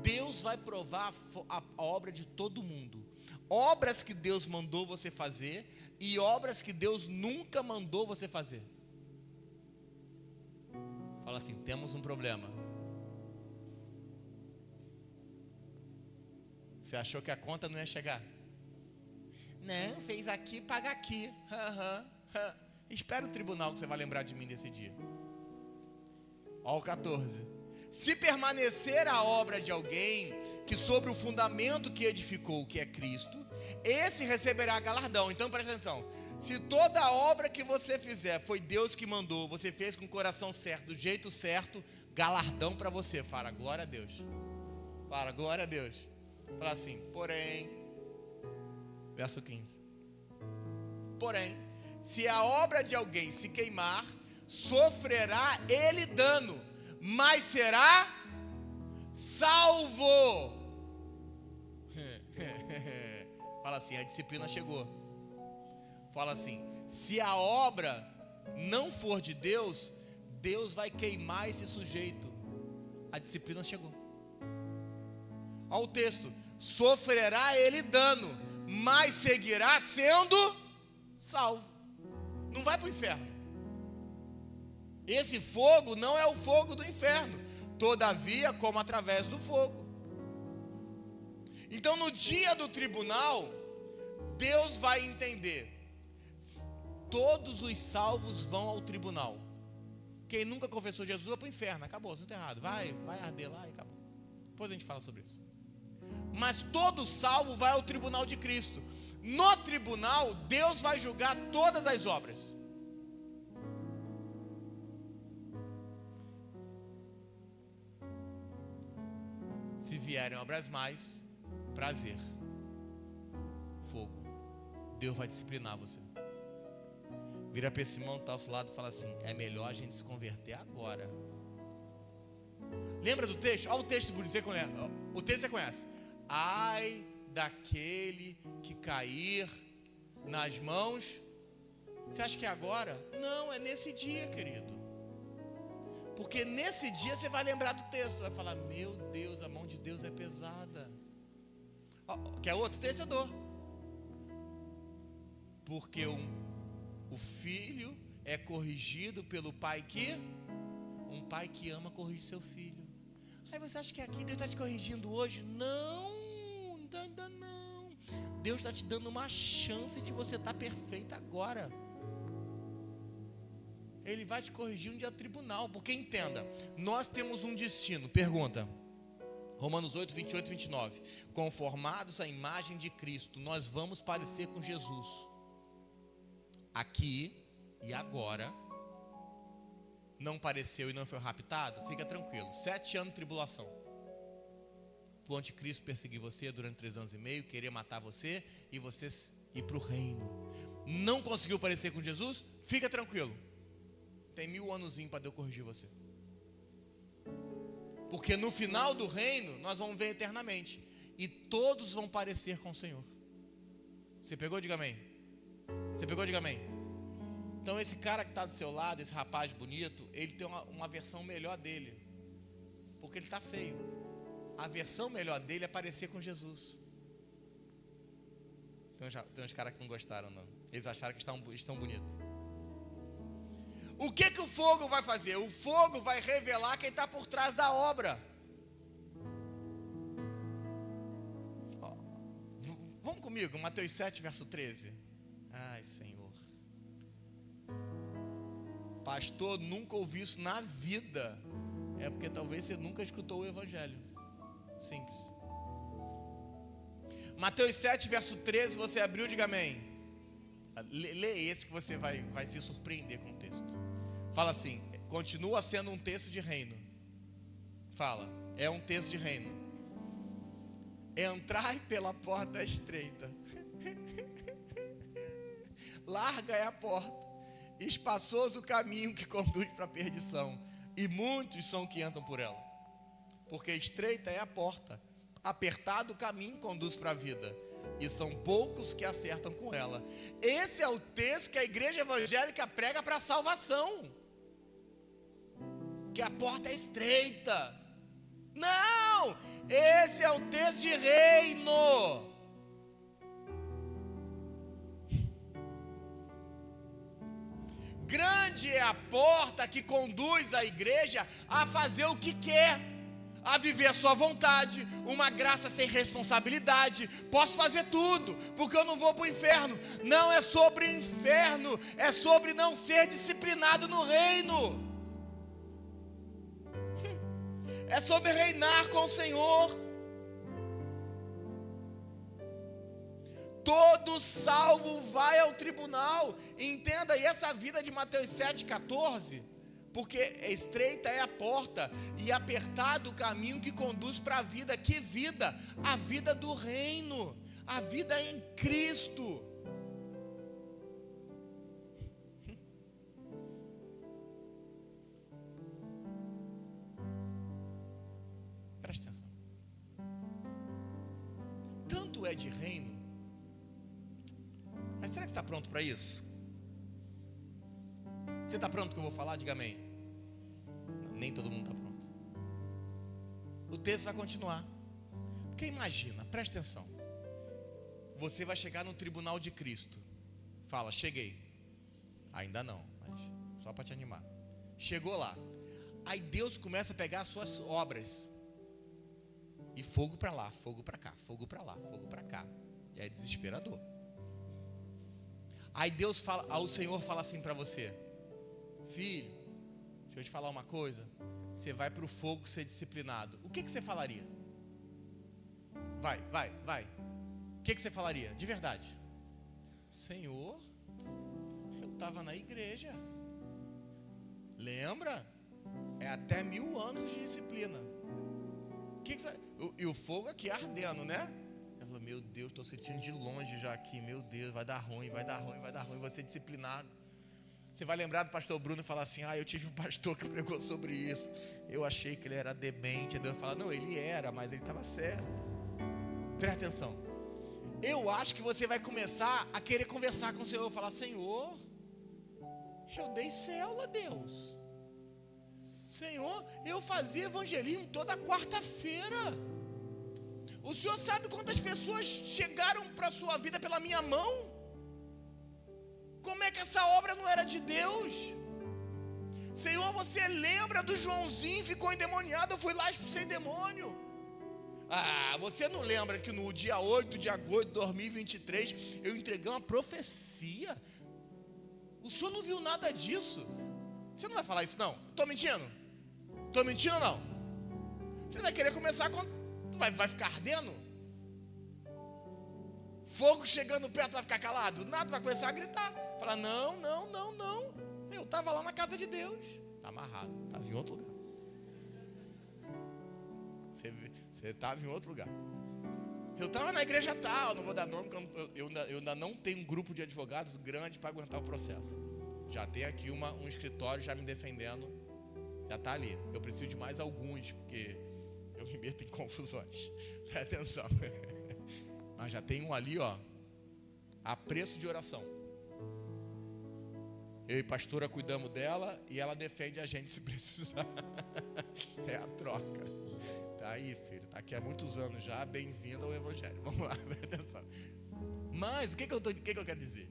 Deus vai provar a obra de todo mundo. Obras que Deus mandou você fazer e obras que Deus nunca mandou você fazer. Fala assim: temos um problema. Você achou que a conta não ia chegar? Não, fez aqui, paga aqui. Espera o tribunal que você vai lembrar de mim nesse dia. Ó o 14. Se permanecer a obra de alguém que sobre o fundamento que edificou, que é Cristo, esse receberá galardão. Então presta atenção. Se toda a obra que você fizer foi Deus que mandou, você fez com o coração certo, do jeito certo, galardão para você. Fala glória a Deus. Fala glória a Deus. Fala assim: porém, Verso 15. Porém, se a obra de alguém se queimar, sofrerá ele dano, mas será salvo. Fala assim, a disciplina chegou. Fala assim, se a obra não for de Deus, Deus vai queimar esse sujeito. A disciplina chegou. Olha o texto, sofrerá ele dano, mas seguirá sendo salvo. Não vai para o inferno. Esse fogo não é o fogo do inferno, todavia, como através do fogo. Então, no dia do tribunal, Deus vai entender. Todos os salvos vão ao tribunal. Quem nunca confessou Jesus vai para o inferno, acabou, não está errado. Vai arder lá e acabou. Depois a gente fala sobre isso. Mas todo salvo vai ao tribunal de Cristo. No tribunal, Deus vai julgar todas as obras. Se vierem obras mais, prazer, fogo. Deus vai disciplinar você. Vira para esse irmão que está ao seu lado e fala assim, é melhor a gente se converter agora. Lembra do texto? Olha o texto bonito, você conhece. O texto você conhece. Ai daquele que cair nas mãos. Você acha que é agora? Não, é nesse dia, querido. Porque nesse dia você vai lembrar do texto. Vai falar, meu Deus, a mão de Deus é pesada. Quer outro texto? Eu dou. Porque o filho é corrigido pelo pai que... Um pai que ama corrige seu filho. Aí você acha que aqui Deus está te corrigindo hoje? Não. Deus está te dando uma chance de você estar perfeito agora. Ele vai te corrigir um dia do tribunal. Porque entenda, nós temos um destino. Pergunta. Romanos 8, 28 e 29. Conformados à imagem de Cristo, nós vamos parecer com Jesus. Aqui e agora. Não pareceu e não foi raptado? Fica tranquilo. 7 anos de tribulação. O anticristo perseguir você durante 3 anos e meio, querer matar você e você ir para o reino. Não conseguiu parecer com Jesus? Fica tranquilo. Tem 1000 anozinhos para Deus corrigir você. Porque no final do reino, nós vamos ver eternamente. E todos vão parecer com o Senhor. Você pegou? Diga amém. Você pegou? Diga amém. Então esse cara que está do seu lado, esse rapaz bonito, ele tem uma versão melhor dele. Porque ele está feio. A versão melhor dele é parecer com Jesus. Tem uns caras que não gostaram, não. Eles acharam que estão bonitos. O que o fogo vai fazer? O fogo vai revelar quem está por trás da obra. Vamos comigo, Mateus 7, verso 13. Ai, Senhor. Pastor, nunca ouvi isso na vida. É porque talvez você nunca escutou o Evangelho. Simples. Mateus 7, verso 13, você abriu, diga amém. Lê esse que você vai se surpreender com o texto. Fala assim, continua sendo um texto de reino. Fala, é um texto de reino. Entrai pela porta estreita. Larga é a porta, espaçoso o caminho que conduz para a perdição, e muitos são que entram por ela. Porque estreita é a porta, apertado o caminho que conduz para a vida, e são poucos que acertam com ela. Esse é o texto que a igreja evangélica prega para a salvação. Que a porta é estreita. Não! Esse é o texto de reino. Grande é a porta que conduz a igreja a fazer o que quer, a viver a sua vontade, uma graça sem responsabilidade. Posso fazer tudo, porque eu não vou para o inferno. Não é sobre o inferno, é sobre não ser disciplinado no reino. É sobre reinar com o Senhor. Todo salvo vai ao tribunal. Entenda aí essa vida de Mateus 7,14. Porque estreita é a porta e apertado o caminho que conduz para a vida. Que vida? A vida do reino. A vida é em Cristo. Presta atenção. Tanto é de reino. Mas será que você está pronto para isso? Você está pronto que eu vou falar? Diga amém. Nem todo mundo está pronto. O texto vai continuar. Porque imagina, presta atenção. Você vai chegar no tribunal de Cristo. Fala, cheguei. Ainda não, mas só para te animar. Chegou lá. Aí Deus começa a pegar as suas obras. E fogo para lá, fogo para cá, fogo para lá, fogo para cá. E é desesperador. Aí Deus fala, o Senhor fala assim para você: filho, deixa eu te falar uma coisa. Você vai para o fogo ser disciplinado. O que você falaria? Vai. O que você falaria? De verdade. Senhor, eu estava na igreja. Lembra? É até 1000 anos de disciplina. E o fogo aqui ardendo, né? Eu falei, meu Deus, estou sentindo de longe já aqui. Meu Deus, vai dar ruim, vou ser disciplinado. Você vai lembrar do pastor Bruno e falar assim: eu tive um pastor que pregou sobre isso. Eu achei que ele era demente. Deus fala, não, ele era, mas ele estava certo. Presta atenção. Eu acho que você vai começar a querer conversar com o Senhor. Falar, Senhor, eu dei célula, Deus. Senhor, eu fazia evangelismo toda quarta-feira. O Senhor sabe quantas pessoas chegaram para a sua vida pela minha mão? Como é que essa obra não era de Deus? Senhor, você lembra do Joãozinho, ficou endemoniado, eu fui lá expulsei demônio. Você não lembra que no dia 8 de agosto de 2023 eu entreguei uma profecia? O Senhor não viu nada disso? Você não vai falar isso não? Estou mentindo? Estou mentindo ou não? Você vai querer começar com... Vai ficar ardendo? Fogo chegando perto, vai ficar calado? Nada, vai começar a gritar. Falar, não. Eu estava lá na casa de Deus. Está amarrado, estava em outro lugar. Você estava em outro lugar. Eu estava na igreja tal, não vou dar nome, porque eu ainda não tenho um grupo de advogados grande para aguentar o processo. Já tem aqui um escritório já me defendendo. Já está ali. Eu preciso de mais alguns, porque eu me meto em confusões. Presta atenção. Mas já tem um ali, a preço de oração. Eu e a pastora cuidamos dela e ela defende a gente se precisar. É a troca. Tá aí, filho. Tá aqui há muitos anos já. Bem-vindo ao Evangelho. Vamos lá, presta atenção. Mas o que eu quero dizer?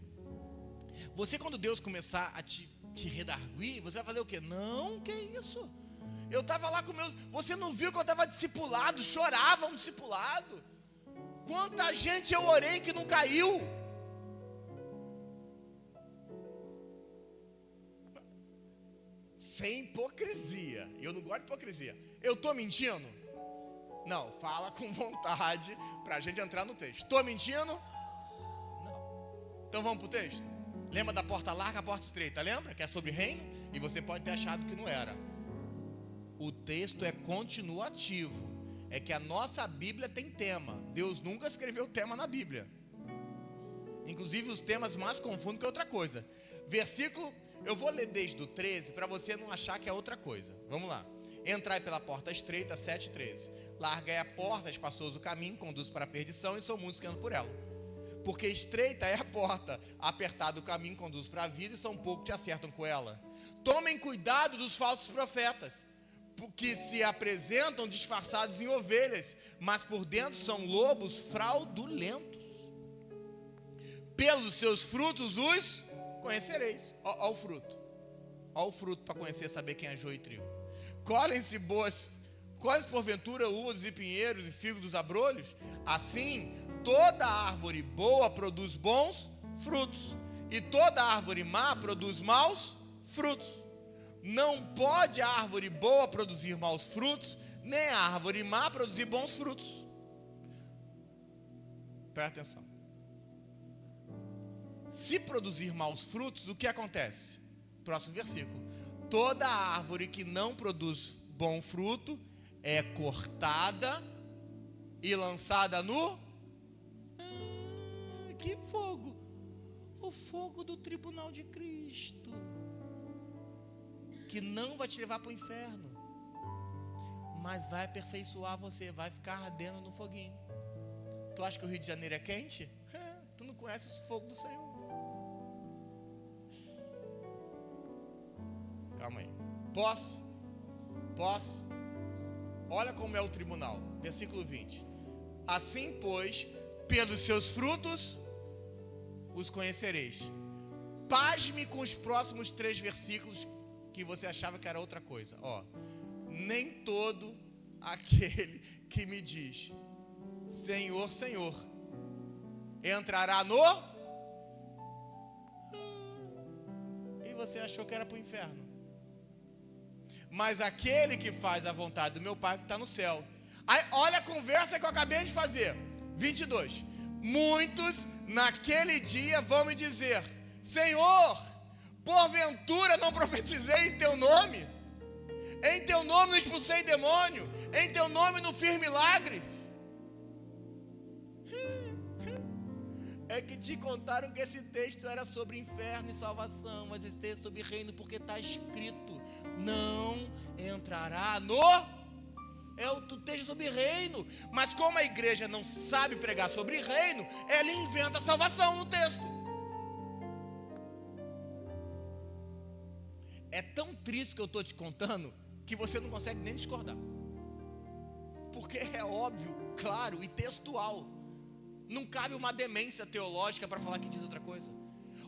Você, quando Deus começar a te redarguir, você vai fazer o quê? Não, que isso? Eu estava lá com meu... Você não viu que eu estava discipulado? Chorava um discipulado. Quanta gente eu orei que não caiu. Sem hipocrisia. Eu não gosto de hipocrisia. Eu estou mentindo? Não, fala com vontade para a gente entrar no texto. Estou mentindo? Não. Então vamos para o texto? Lembra da porta larga, a porta estreita? Lembra? Que é sobre reino? E você pode ter achado que não era. O texto é continuativo. É que a nossa Bíblia tem tema. Deus nunca escreveu tema na Bíblia. Inclusive os temas mais confundem que outra coisa. Versículo, eu vou ler desde o 13 para você não achar que é outra coisa. Vamos lá. Entrai pela porta estreita, 7:13. Larga é a porta, espaçoso o caminho, conduz para a perdição e são muitos que andam por ela. Porque estreita é a porta, apertado o caminho, conduz para a vida e são poucos que acertam com ela. Tomem cuidado dos falsos profetas, que se apresentam disfarçados em ovelhas, mas por dentro são lobos fraudulentos. Pelos seus frutos os conhecereis. Olha o fruto. Olha o fruto para conhecer, saber quem é joio e trigo. Colhem-se porventura uvas e pinheiros e figos dos abrolhos? Assim, toda árvore boa produz bons frutos, e toda árvore má produz maus frutos. Não pode a árvore boa produzir maus frutos, nem a árvore má produzir bons frutos. Presta atenção. Se produzir maus frutos, o que acontece? Próximo versículo. Toda árvore que não produz bom fruto é cortada e lançada no... Que fogo? O fogo do tribunal de Cristo, que não vai te levar para o inferno, mas vai aperfeiçoar você, vai ficar ardendo no foguinho. Tu acha que o Rio de Janeiro é quente? Tu não conhece o fogo do Senhor. Calma aí. Posso? Olha como é o tribunal. Versículo 20. Assim, pois, pelos seus frutos os conhecereis. Pasme com os próximos 3 versículos que você achava que era outra coisa. Nem todo aquele que me diz Senhor, Senhor entrará no... E você achou que era para o inferno. Mas aquele que faz a vontade do meu Pai que está no céu. Aí, olha a conversa que eu acabei de fazer. 22. Muitos naquele dia vão me dizer: Senhor, porventura não profetizei em teu nome? Em teu nome não expulsei demônio? Em teu nome não fiz milagre? É que te contaram que esse texto era sobre inferno e salvação, mas esse texto é sobre reino, porque está escrito: não entrará no... É o texto sobre reino. Mas como a igreja não sabe pregar sobre reino, ela inventa salvação no texto. É tão triste que eu estou te contando que você não consegue nem discordar, porque é óbvio, claro e textual. Não cabe uma demência teológica para falar que diz outra coisa.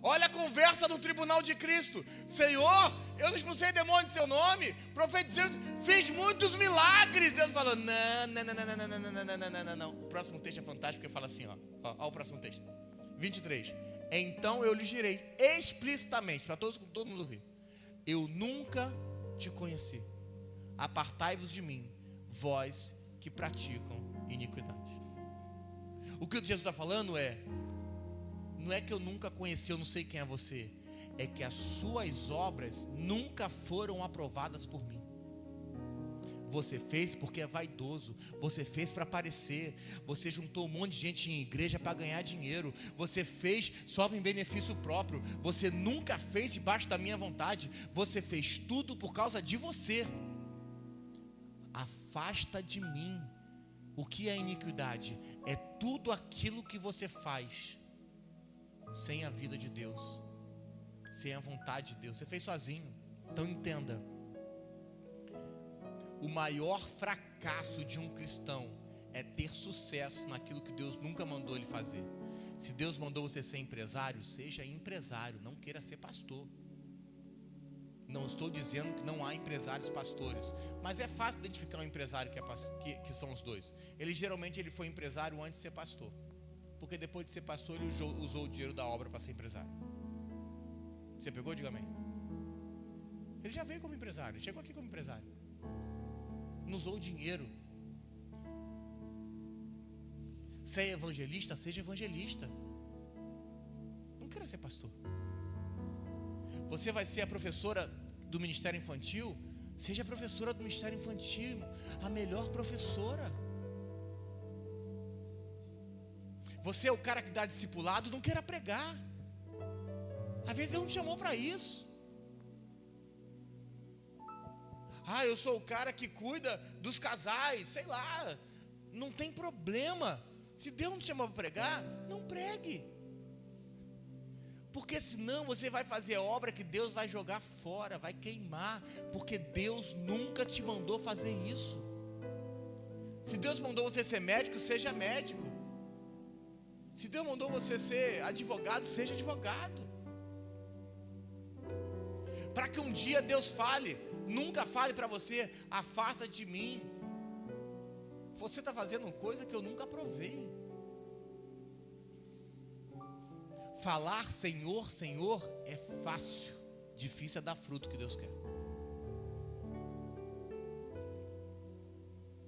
Olha a conversa no tribunal de Cristo: Senhor, eu não expulsei demônio em seu nome, profetizei, fiz muitos milagres. Deus falou: não. O próximo texto é fantástico, porque fala assim, ó o próximo texto, 23. Então eu lhes direi explicitamente, para todo mundo ouvir: eu nunca te conheci. Apartai-vos de mim, vós que praticam iniquidade. O que Jesus está falando não é que eu nunca conheci, eu não sei quem é você. É que as suas obras nunca foram aprovadas por mim. Você fez porque é vaidoso. Você fez para aparecer. Você juntou um monte de gente em igreja para ganhar dinheiro. Você fez só em benefício próprio. Você nunca fez debaixo da minha vontade. Você fez tudo por causa de você. Afasta de mim. O que é iniquidade? É tudo aquilo que você faz sem a vida de Deus, sem a vontade de Deus. Você fez sozinho. Então entenda: o maior fracasso de um cristão é ter sucesso naquilo que Deus nunca mandou ele fazer. Se Deus mandou você ser empresário, seja empresário, não queira ser pastor. Não estou dizendo que não há empresários pastores, mas é fácil identificar um empresário que são os dois. Ele foi empresário antes de ser pastor, porque depois de ser pastor ele usou o dinheiro da obra para ser empresário. Você pegou? Diga amém. Ele já veio como empresário, ele chegou aqui como empresário, não usou o dinheiro. Se é evangelista, seja evangelista, não queira ser pastor. Você vai ser a professora do Ministério Infantil? Seja a professora do Ministério Infantil, a melhor professora. Você é o cara que dá discipulado, não queira pregar. Às vezes Deus não te chamou para isso. Eu sou o cara que cuida dos casais, sei lá. Não tem problema. Se Deus não te chamou para pregar, não pregue. Porque senão você vai fazer a obra que Deus vai jogar fora, vai queimar. Porque Deus nunca te mandou fazer isso. Se Deus mandou você ser médico, seja médico. Se Deus mandou você ser advogado, seja advogado. Para que um dia Deus fale, nunca fale para você: afasta de mim. Você está fazendo coisa que eu nunca aprovei. Falar Senhor, Senhor é fácil, difícil é dar fruto que Deus quer.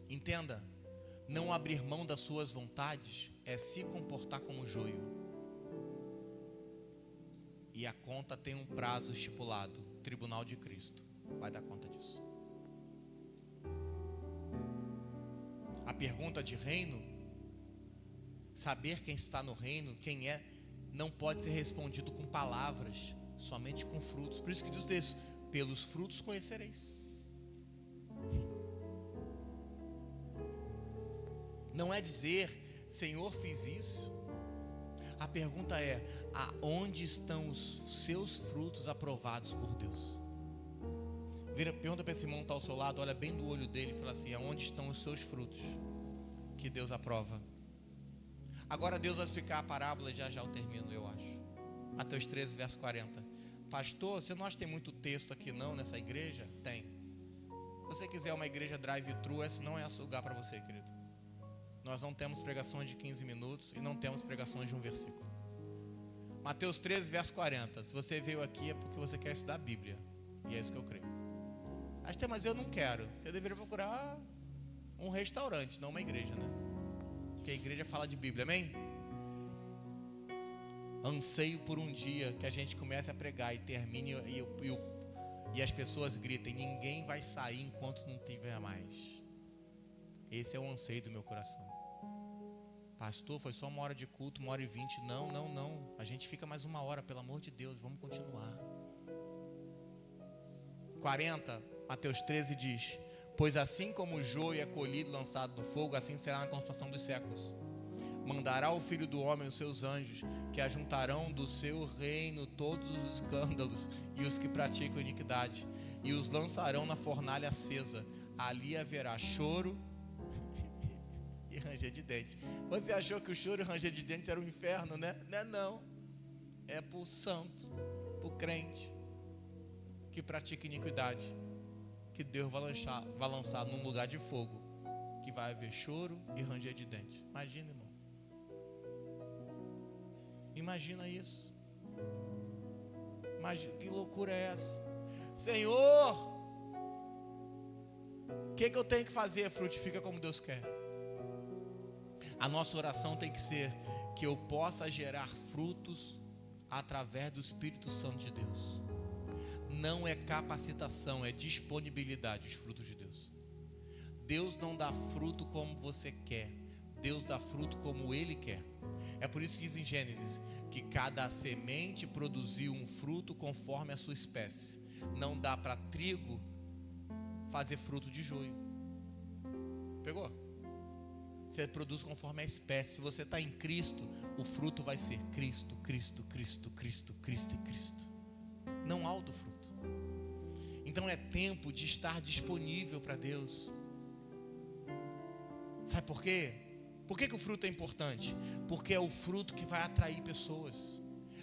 Entenda, não abrir mão das suas vontades é se comportar como joio. E a conta tem um prazo estipulado, Tribunal de Cristo vai dar conta disso. A pergunta de reino: saber quem está no reino, quem é, não pode ser respondido com palavras, somente com frutos. Por isso que diz o texto: pelos frutos conhecereis. Não é dizer, Senhor, fiz isso. A pergunta é: aonde estão os seus frutos aprovados por Deus? Pergunta para esse irmão que está ao seu lado, olha bem do olho dele e fala assim: aonde estão os seus frutos que Deus aprova? Agora Deus vai explicar a parábola, já eu termino, eu acho. Mateus 13, verso 40. Pastor, você não acha que tem muito texto aqui não, nessa igreja? Tem. Se você quiser uma igreja drive-thru, esse não é o lugar para você, querido. Nós não temos pregações de 15 minutos e não temos pregações de um versículo. Mateus 13, verso 40. Se você veio aqui é porque você quer estudar a Bíblia. E é isso que eu creio. Mas eu não quero. Você deveria procurar um restaurante, não uma igreja, né? Porque a igreja fala de Bíblia, amém? Anseio por um dia que a gente comece a pregar e termine e as pessoas gritem: ninguém vai sair enquanto não tiver mais. Esse é o anseio do meu coração. Pastor, foi só 1 hora de culto, 1h20. Não. A gente fica mais 1 hora, pelo amor de Deus, vamos continuar. 40, Mateus 13 diz: pois assim como o joio é colhido e lançado no fogo, assim será na consumação dos séculos. Mandará o Filho do Homem os seus anjos, que ajuntarão do seu reino todos os escândalos e os que praticam iniquidade, e os lançarão na fornalha acesa. Ali haverá choro e ranger de dentes. Você achou que o choro e ranger de dentes era o inferno, né? Não. É para o santo, para o crente que pratica iniquidade, que Deus vai lançar num lugar de fogo, que vai haver choro e ranger de dentes. Imagina, irmão. Imagina isso. Imagina, que loucura é essa? Senhor, o que eu tenho que fazer? Frutifica como Deus quer. A nossa oração tem que ser que eu possa gerar frutos através do Espírito Santo de Deus. Não é capacitação, é disponibilidade os frutos de Deus. Deus não dá fruto como você quer, Deus dá fruto como Ele quer. É por isso que diz em Gênesis que cada semente produziu um fruto conforme a sua espécie. Não dá para trigo fazer fruto de joio. Pegou? Você produz conforme a espécie. Se você está em Cristo, o fruto vai ser Cristo, Cristo, Cristo, Cristo, Cristo e Cristo. Não há outro fruto. Então é tempo de estar disponível para Deus. Sabe por quê? Por que o fruto é importante? Porque é o fruto que vai atrair pessoas.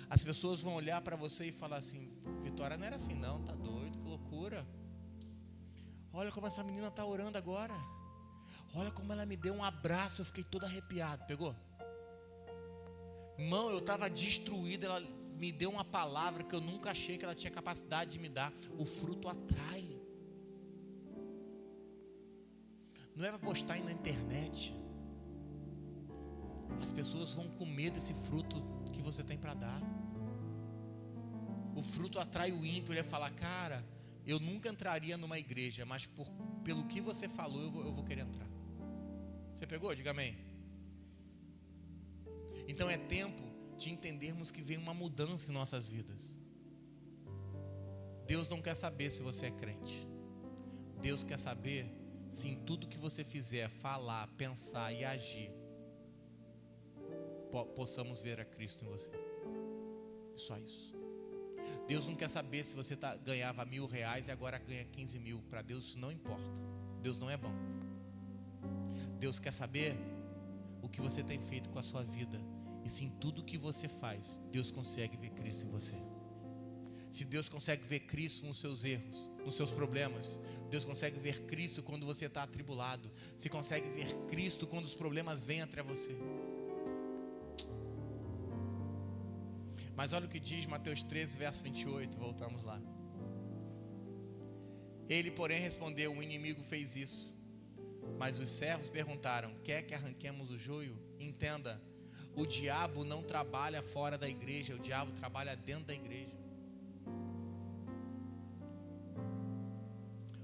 As pessoas vão olhar para você e falar assim: Vitória não era assim não, tá doido, que loucura. Olha como essa menina está orando agora. Olha como ela me deu um abraço, eu fiquei todo arrepiado. Pegou? Irmão, eu estava destruído, ela me deu uma palavra que eu nunca achei que ela tinha capacidade de me dar. O fruto atrai. Não é para postar aí na internet. As pessoas vão comer desse fruto que você tem para dar. O fruto atrai o ímpio. Ele vai falar: cara, eu nunca entraria numa igreja, mas pelo que você falou, eu vou querer entrar. Você pegou? Diga amém. Então é tempo de entendermos que vem uma mudança em nossas vidas. Deus não quer saber se você é crente. Deus quer saber se em tudo que você fizer, falar, pensar e agir, possamos ver a Cristo em você. E só isso. Deus não quer saber se você ganhava R$1.000 e agora ganha 15 mil. Para Deus isso não importa. Deus não é banco. Deus quer saber o que você tem feito com a sua vida. E se em tudo que você faz, Deus consegue ver Cristo em você. Se Deus consegue ver Cristo nos seus erros, nos seus problemas, Deus consegue ver Cristo quando você está atribulado. Se consegue ver Cristo quando os problemas vêm até você. Mas olha o que diz Mateus 13, verso 28, voltamos lá. Ele, porém, respondeu: o inimigo fez isso. Mas os servos perguntaram: quer que arranquemos o joio? Entenda, o diabo não trabalha fora da igreja, o diabo trabalha dentro da igreja.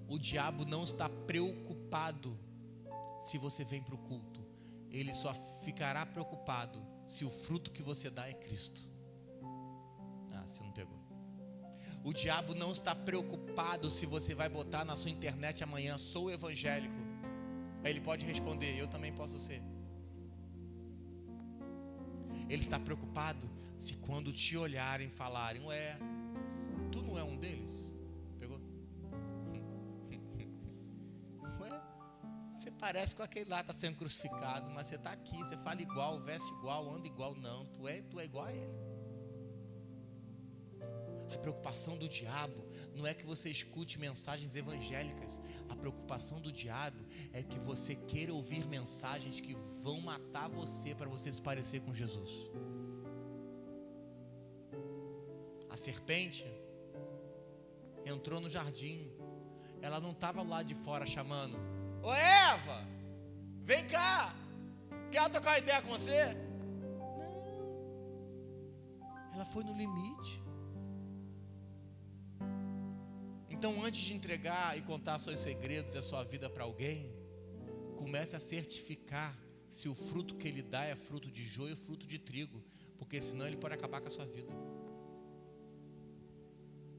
O diabo não está preocupado se você vem para o culto. ele só ficará preocupado se o fruto que você dá é Cristo. Ah, você não pegou. O diabo não está preocupado se você vai botar na sua internet amanhã, sou evangélico. Aí ele pode responder, eu também posso ser. Ele está preocupado se quando te olharem falarem, ué, tu não é um deles? Pegou? Ué, você parece com aquele lá, está sendo crucificado, mas você está aqui, você fala igual, veste igual, anda igual. Não, tu é igual a ele. A preocupação do diabo não é que você escute mensagens evangélicas. A preocupação do diabo é que você queira ouvir mensagens que vão matar você para você se parecer com Jesus. A serpente entrou no jardim. Ela não estava lá de fora chamando: ô Eva, vem cá, quer trocar uma ideia com você? Não. Ela foi no limite. Então, antes de entregar e contar seus segredos e a sua vida para alguém, comece a certificar se o fruto que ele dá é fruto de joio ou fruto de trigo, porque senão ele pode acabar com a sua vida.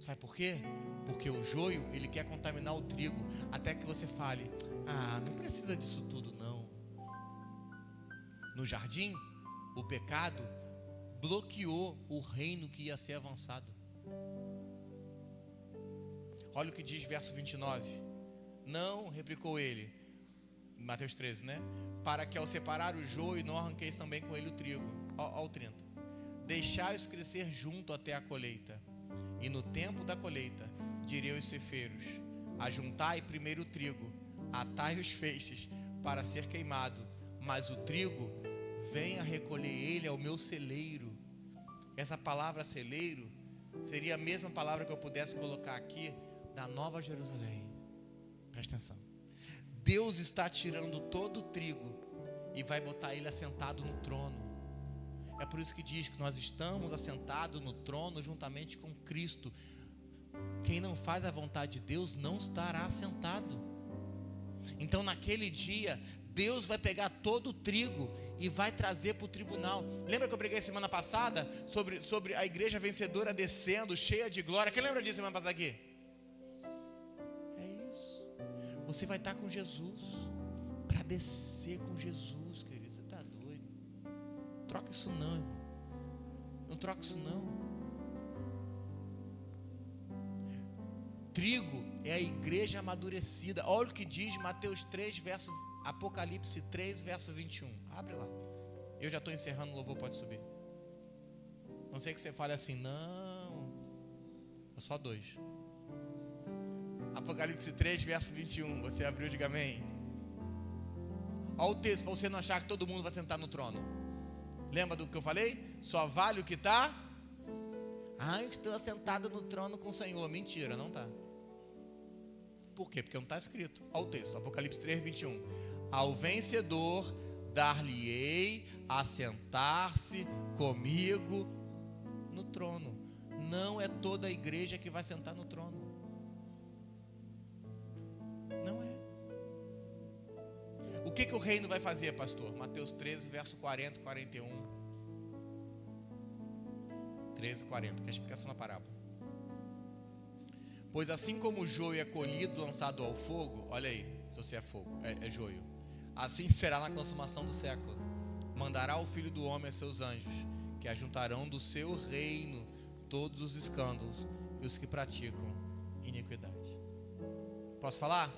Sabe por quê? Porque o joio, ele quer contaminar o trigo, até que você fale: ah, não precisa disso tudo não. No jardim, o pecado bloqueou o reino que ia ser avançado. Olha o que diz verso 29. Não, replicou ele, Mateus 13, né? Para que ao separar o joio, não arranqueis também com ele o trigo. Ao 30. Deixai-os crescer junto até a colheita. E no tempo da colheita, direi aos ceifeiros: ajuntai primeiro o trigo, atai os feixes para ser queimado, mas o trigo, venha recolher ele ao meu celeiro. Essa palavra celeiro seria a mesma palavra que eu pudesse colocar aqui da Nova Jerusalém. Presta atenção. Deus está tirando todo o trigo e vai botar ele assentado no trono. É por isso que diz que nós estamos assentados no trono juntamente com Cristo. Quem não faz a vontade de Deus não estará assentado. Então naquele dia Deus vai pegar todo o trigo e vai trazer para o tribunal. Lembra que eu preguei semana passada sobre a igreja vencedora descendo, cheia de glória? Quem lembra disso semana passada aqui? Você vai estar com Jesus, para descer com Jesus, querido. Você está doido? Troca isso não, irmão. Não troca isso não. Trigo é a igreja amadurecida. Olha o que diz Mateus 3, Apocalipse 3, verso 21. Abre lá. Eu já estou encerrando, o louvor pode subir. Não sei que você fale assim, não. É só 2. Apocalipse 3, verso 21. Você abriu, diga amém. Olha o texto, para você não achar que todo mundo vai sentar no trono. Lembra do que eu falei? Só vale o que está. Ah, eu estou assentado no trono com o Senhor. Mentira, não está. Por quê? Porque não está escrito. Olha o texto, Apocalipse 3, 21. Ao vencedor dar-lhe-ei a sentar-se comigo no trono. Não é toda a igreja que vai sentar no trono. Não é. O que o reino vai fazer, pastor? Mateus 13, verso 40 e 41. 13 e 40, que é a explicação da parábola. Pois assim como o joio é colhido, lançado ao fogo, olha aí, se você é fogo, é joio, assim será na consumação do século. Mandará o Filho do Homem a seus anjos, que ajuntarão do seu reino todos os escândalos e os que praticam iniquidade. Posso falar?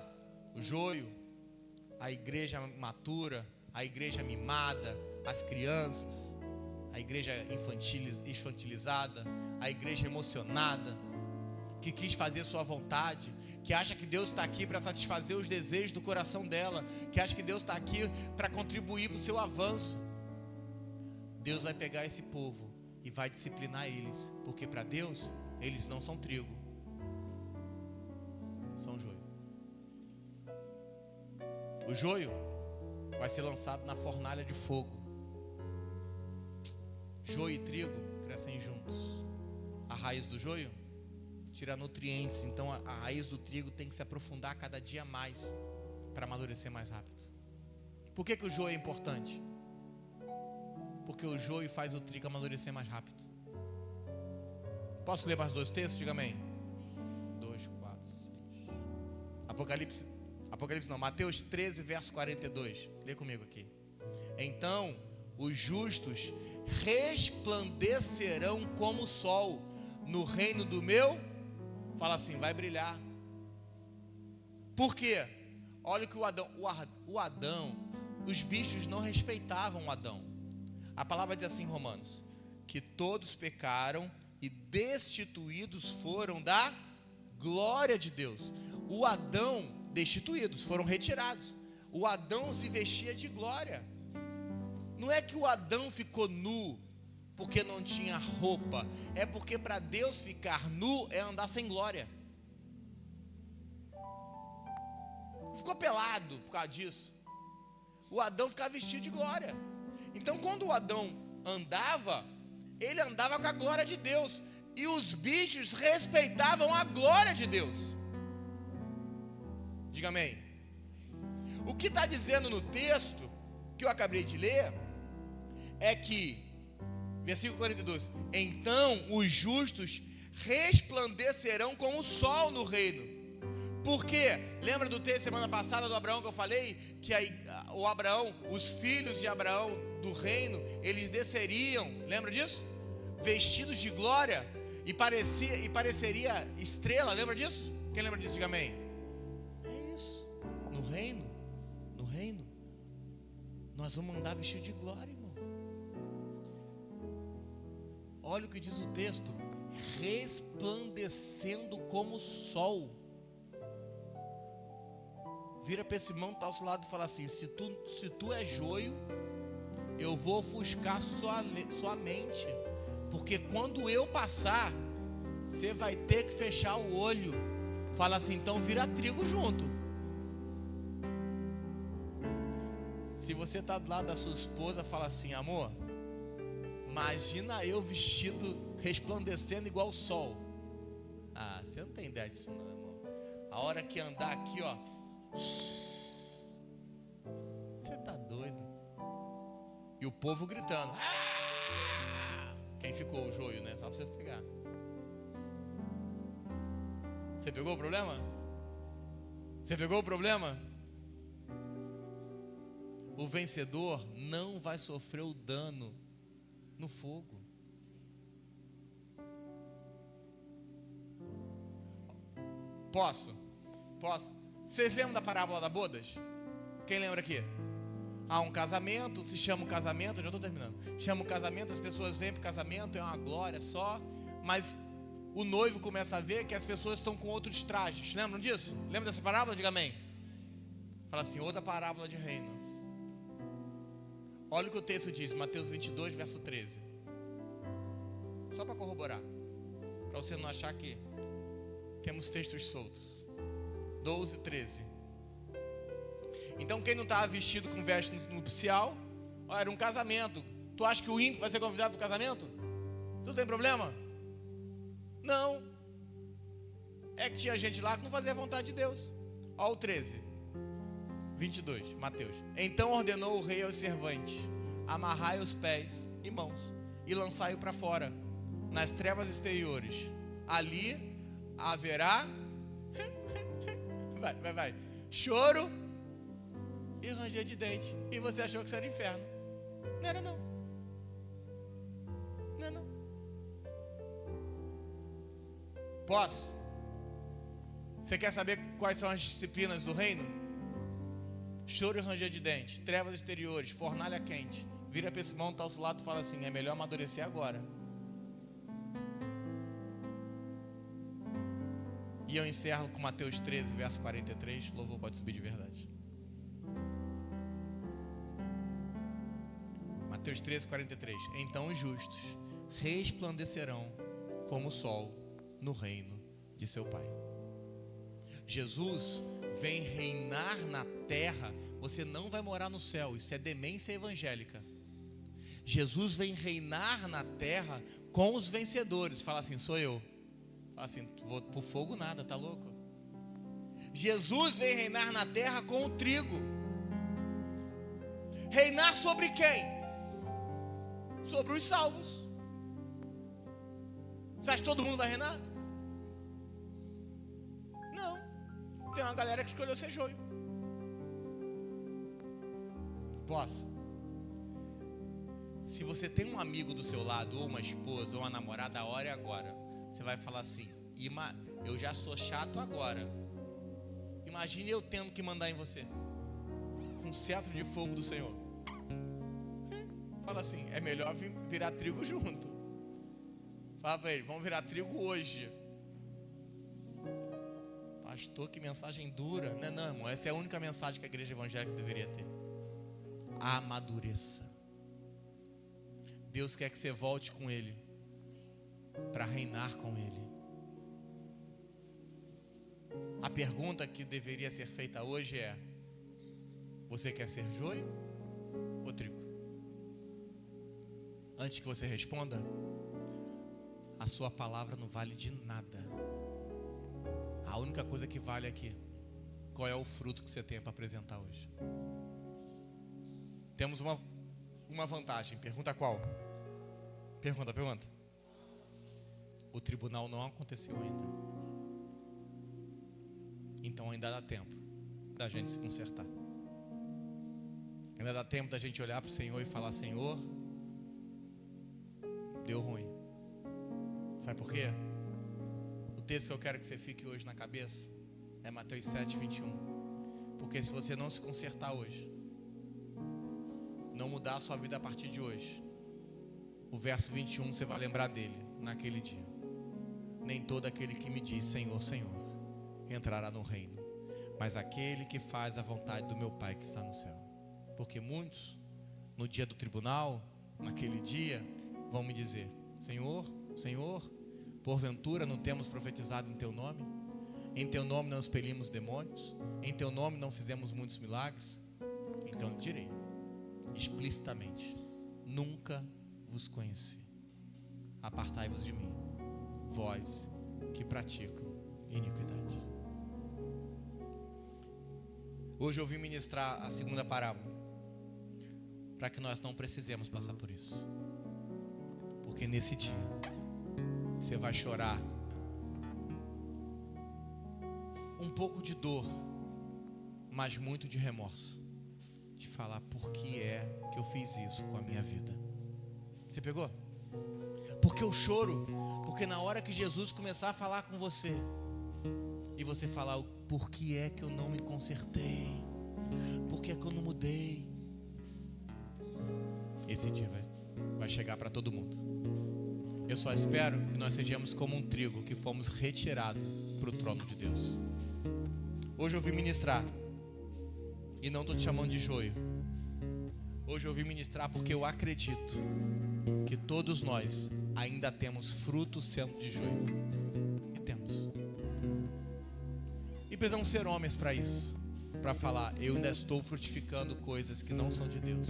O joio, a igreja matura, a igreja mimada, as crianças, a igreja infantilizada, a igreja emocionada, que quis fazer sua vontade, que acha que Deus está aqui para satisfazer os desejos do coração dela, que acha que Deus está aqui para contribuir para o seu avanço. Deus vai pegar esse povo e vai disciplinar eles, porque para Deus, eles não são trigo, são joio. O joio vai ser lançado na fornalha de fogo. Joio e trigo crescem juntos. A raiz do joio tira nutrientes, então a raiz do trigo tem que se aprofundar cada dia mais para amadurecer mais rápido. Por que o joio é importante? Porque o joio faz o trigo amadurecer mais rápido. Posso ler mais 2 textos? Diga amém. 2, 4, 6. Apocalipse não, Mateus 13, verso 42. Lê comigo aqui. Então os justos resplandecerão como o sol no reino do meu. Fala assim, vai brilhar. Por quê? Olha que o Adão, os bichos não respeitavam o Adão. A palavra diz assim em Romanos, que todos pecaram e destituídos foram da glória de Deus. O Adão, destituídos, foram retirados. O Adão se vestia de glória. Não é que o Adão ficou nu porque não tinha roupa, é porque para Deus ficar nu é andar sem glória. Ficou pelado por causa disso. O Adão ficava vestido de glória. Então quando o Adão andava, ele andava com a glória de Deus. E os bichos respeitavam a glória de Deus. Diga amém. O que está dizendo no texto que eu acabei de ler é que, versículo 42, então os justos resplandecerão como o sol no reino. Por quê? Lembra do texto semana passada do Abraão que eu falei? Que o Abraão, os filhos de Abraão do reino, eles desceriam, lembra disso? Vestidos de glória e pareceria estrela, lembra disso? Quem lembra disso, diga amém. É isso, no reino, nós vamos andar vestido de glória, irmão. Olha o que diz o texto, resplandecendo como o sol. Vira para esse irmão que está ao seu lado e fala assim, se tu é joio, eu vou ofuscar sua mente, porque quando eu passar, você vai ter que fechar o olho. Fala assim, então vira trigo junto. Se você está do lado da sua esposa, fala assim, amor, imagina eu vestido, resplandecendo igual o sol. Ah, você não tem ideia disso não, amor. A hora que andar aqui, ó, você tá doido? E o povo gritando. Quem ficou o joio, né? Só pra você pegar. Você pegou o problema? Você pegou o problema? O vencedor não vai sofrer o dano no fogo. Posso? Vocês lembram da parábola das bodas? Quem lembra aqui? Há um casamento, se chama o casamento, já estou terminando. Chama o casamento, as pessoas vêm para o casamento, é uma glória só. Mas o noivo começa a ver que as pessoas estão com outros trajes. Lembram disso? Lembra dessa parábola? Diga amém. Fala assim, outra parábola de reino. Olha o que o texto diz, Mateus 22, verso 13. Só para corroborar, para você não achar que temos textos soltos. 12, 13. Então quem não estava vestido com veste nupcial, era um casamento. Tu acha que o ímpio vai ser convidado para o casamento? Tu tem problema? Não. É que tinha gente lá que não fazia a vontade de Deus. Olha o 13, 22, Mateus. Então ordenou o rei aos servantes, amarrai os pés e mãos e lançai-o para fora, nas trevas exteriores. Ali haverá vai choro e ranger de dente. E você achou que isso era inferno? Não era não. Não é não. Posso? Você quer saber quais são as disciplinas do reino? Choro e ranger de dente, trevas exteriores, fornalha quente. Vira para esse irmão que está ao seu lado e fala assim, é melhor amadurecer agora. E eu encerro com Mateus 13, verso 43. Louvor pode subir de verdade. Mateus 13, 43. Então os justos resplandecerão como o sol no reino de seu Pai. Jesus vem reinar na terra. Você não vai morar no céu, isso é demência evangélica. Jesus vem reinar na terra com os vencedores. Fala assim, sou eu. Fala assim, vou pro fogo nada, tá louco? Jesus vem reinar na terra com o trigo. Reinar sobre quem? Sobre os salvos. Você acha que todo mundo vai reinar? Não. Tem uma galera que escolheu ser joio. Posso? Se você tem um amigo do seu lado, ou uma esposa, ou uma namorada, a hora é agora. Você vai falar assim: eu já sou chato agora. Imagine eu tendo que mandar em você, com o cetro de fogo do Senhor. Fala assim: é melhor virar trigo junto. Fala pra ele: vamos virar trigo hoje. Pastor, que mensagem dura. Não, irmão, essa é a única mensagem que a igreja evangélica deveria ter. Amadureça. Deus quer que você volte com Ele, para reinar com Ele. A pergunta que deveria ser feita hoje é: você quer ser joio ou trigo? Antes que você responda, a sua palavra não vale de nada. A única coisa que vale aqui, qual é o fruto que você tem para apresentar hoje? Temos uma vantagem. Pergunta qual? Pergunta. O tribunal não aconteceu ainda. Então ainda dá tempo da gente se consertar. Ainda dá tempo da gente olhar para o Senhor e falar: Senhor, deu ruim. Sabe por quê? O texto que eu quero que você fique hoje na cabeça é Mateus 7:21. Porque se você não se consertar hoje, não mudar a sua vida a partir de hoje, o verso 21 você vai lembrar dele naquele dia: nem todo aquele que me diz Senhor, Senhor entrará no reino, mas aquele que faz a vontade do meu Pai que está no céu. Porque muitos, no dia do tribunal, naquele dia, vão me dizer: Senhor, Senhor, porventura não temos profetizado em teu nome? Em teu nome não expelimos demônios? Em teu nome não fizemos muitos milagres? Então eu direi explicitamente: nunca vos conheci. Apartai-vos de mim, vós que praticam iniquidade. Hoje eu vim ministrar a segunda parábola, para que nós não precisemos passar por isso. Porque nesse dia você vai chorar um pouco de dor, mas muito de remorso, de falar: por que é que eu fiz isso com a minha vida? Você pegou? Porque eu choro, porque na hora que Jesus começar a falar com você, e você falar: por que é que eu não me consertei? Por que é que eu não mudei? Esse dia vai chegar para todo mundo. Eu só espero que nós sejamos como um trigo que fomos retirados para o trono de Deus. Hoje eu vim ministrar, e não estou te chamando de joio. Hoje eu vim ministrar porque eu acredito que todos nós ainda temos frutos sendo de joio. E temos. E precisamos ser homens para isso, para falar: eu ainda estou frutificando coisas que não são de Deus.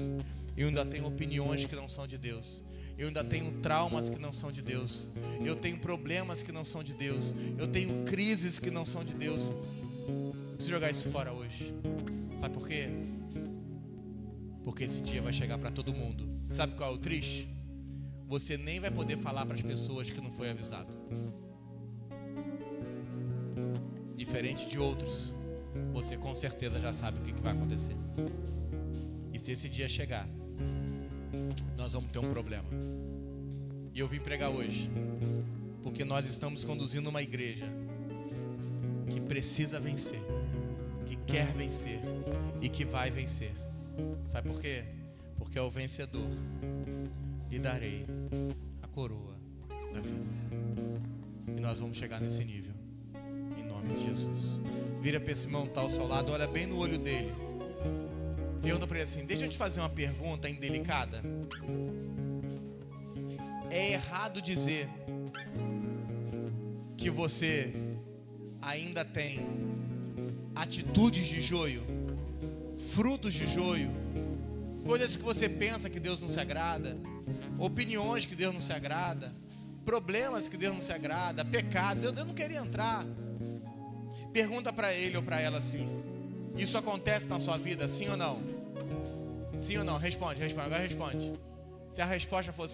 Eu ainda tenho opiniões que não são de Deus. Eu ainda tenho traumas que não são de Deus. Eu tenho problemas que não são de Deus. Eu tenho crises que não são de Deus. Preciso jogar isso fora hoje. Sabe por quê? Porque esse dia vai chegar para todo mundo. Sabe qual é o triste? Você nem vai poder falar para as pessoas que não foi avisado. Diferente de outros, você com certeza já sabe o que vai acontecer. E se esse dia chegar, nós vamos ter um problema. E eu vim pregar hoje porque nós estamos conduzindo uma igreja que precisa vencer, que quer vencer e que vai vencer. Sabe por quê? Porque ao vencedor lhe darei a coroa da vida. E nós vamos chegar nesse nível, em nome de Jesus. Vira para esse irmão que está ao seu lado, olha bem no olho dele, pergunta para ele assim: deixa eu te fazer uma pergunta indelicada. É errado dizer que você ainda tem atitudes de joio, frutos de joio, coisas que você pensa que Deus não se agrada, opiniões que Deus não se agrada, problemas que Deus não se agrada, pecados? Eu não queria entrar. Pergunta para ele ou para ela assim: isso acontece na sua vida, sim ou não? Sim ou não? Responde. Agora responde. Se a resposta fosse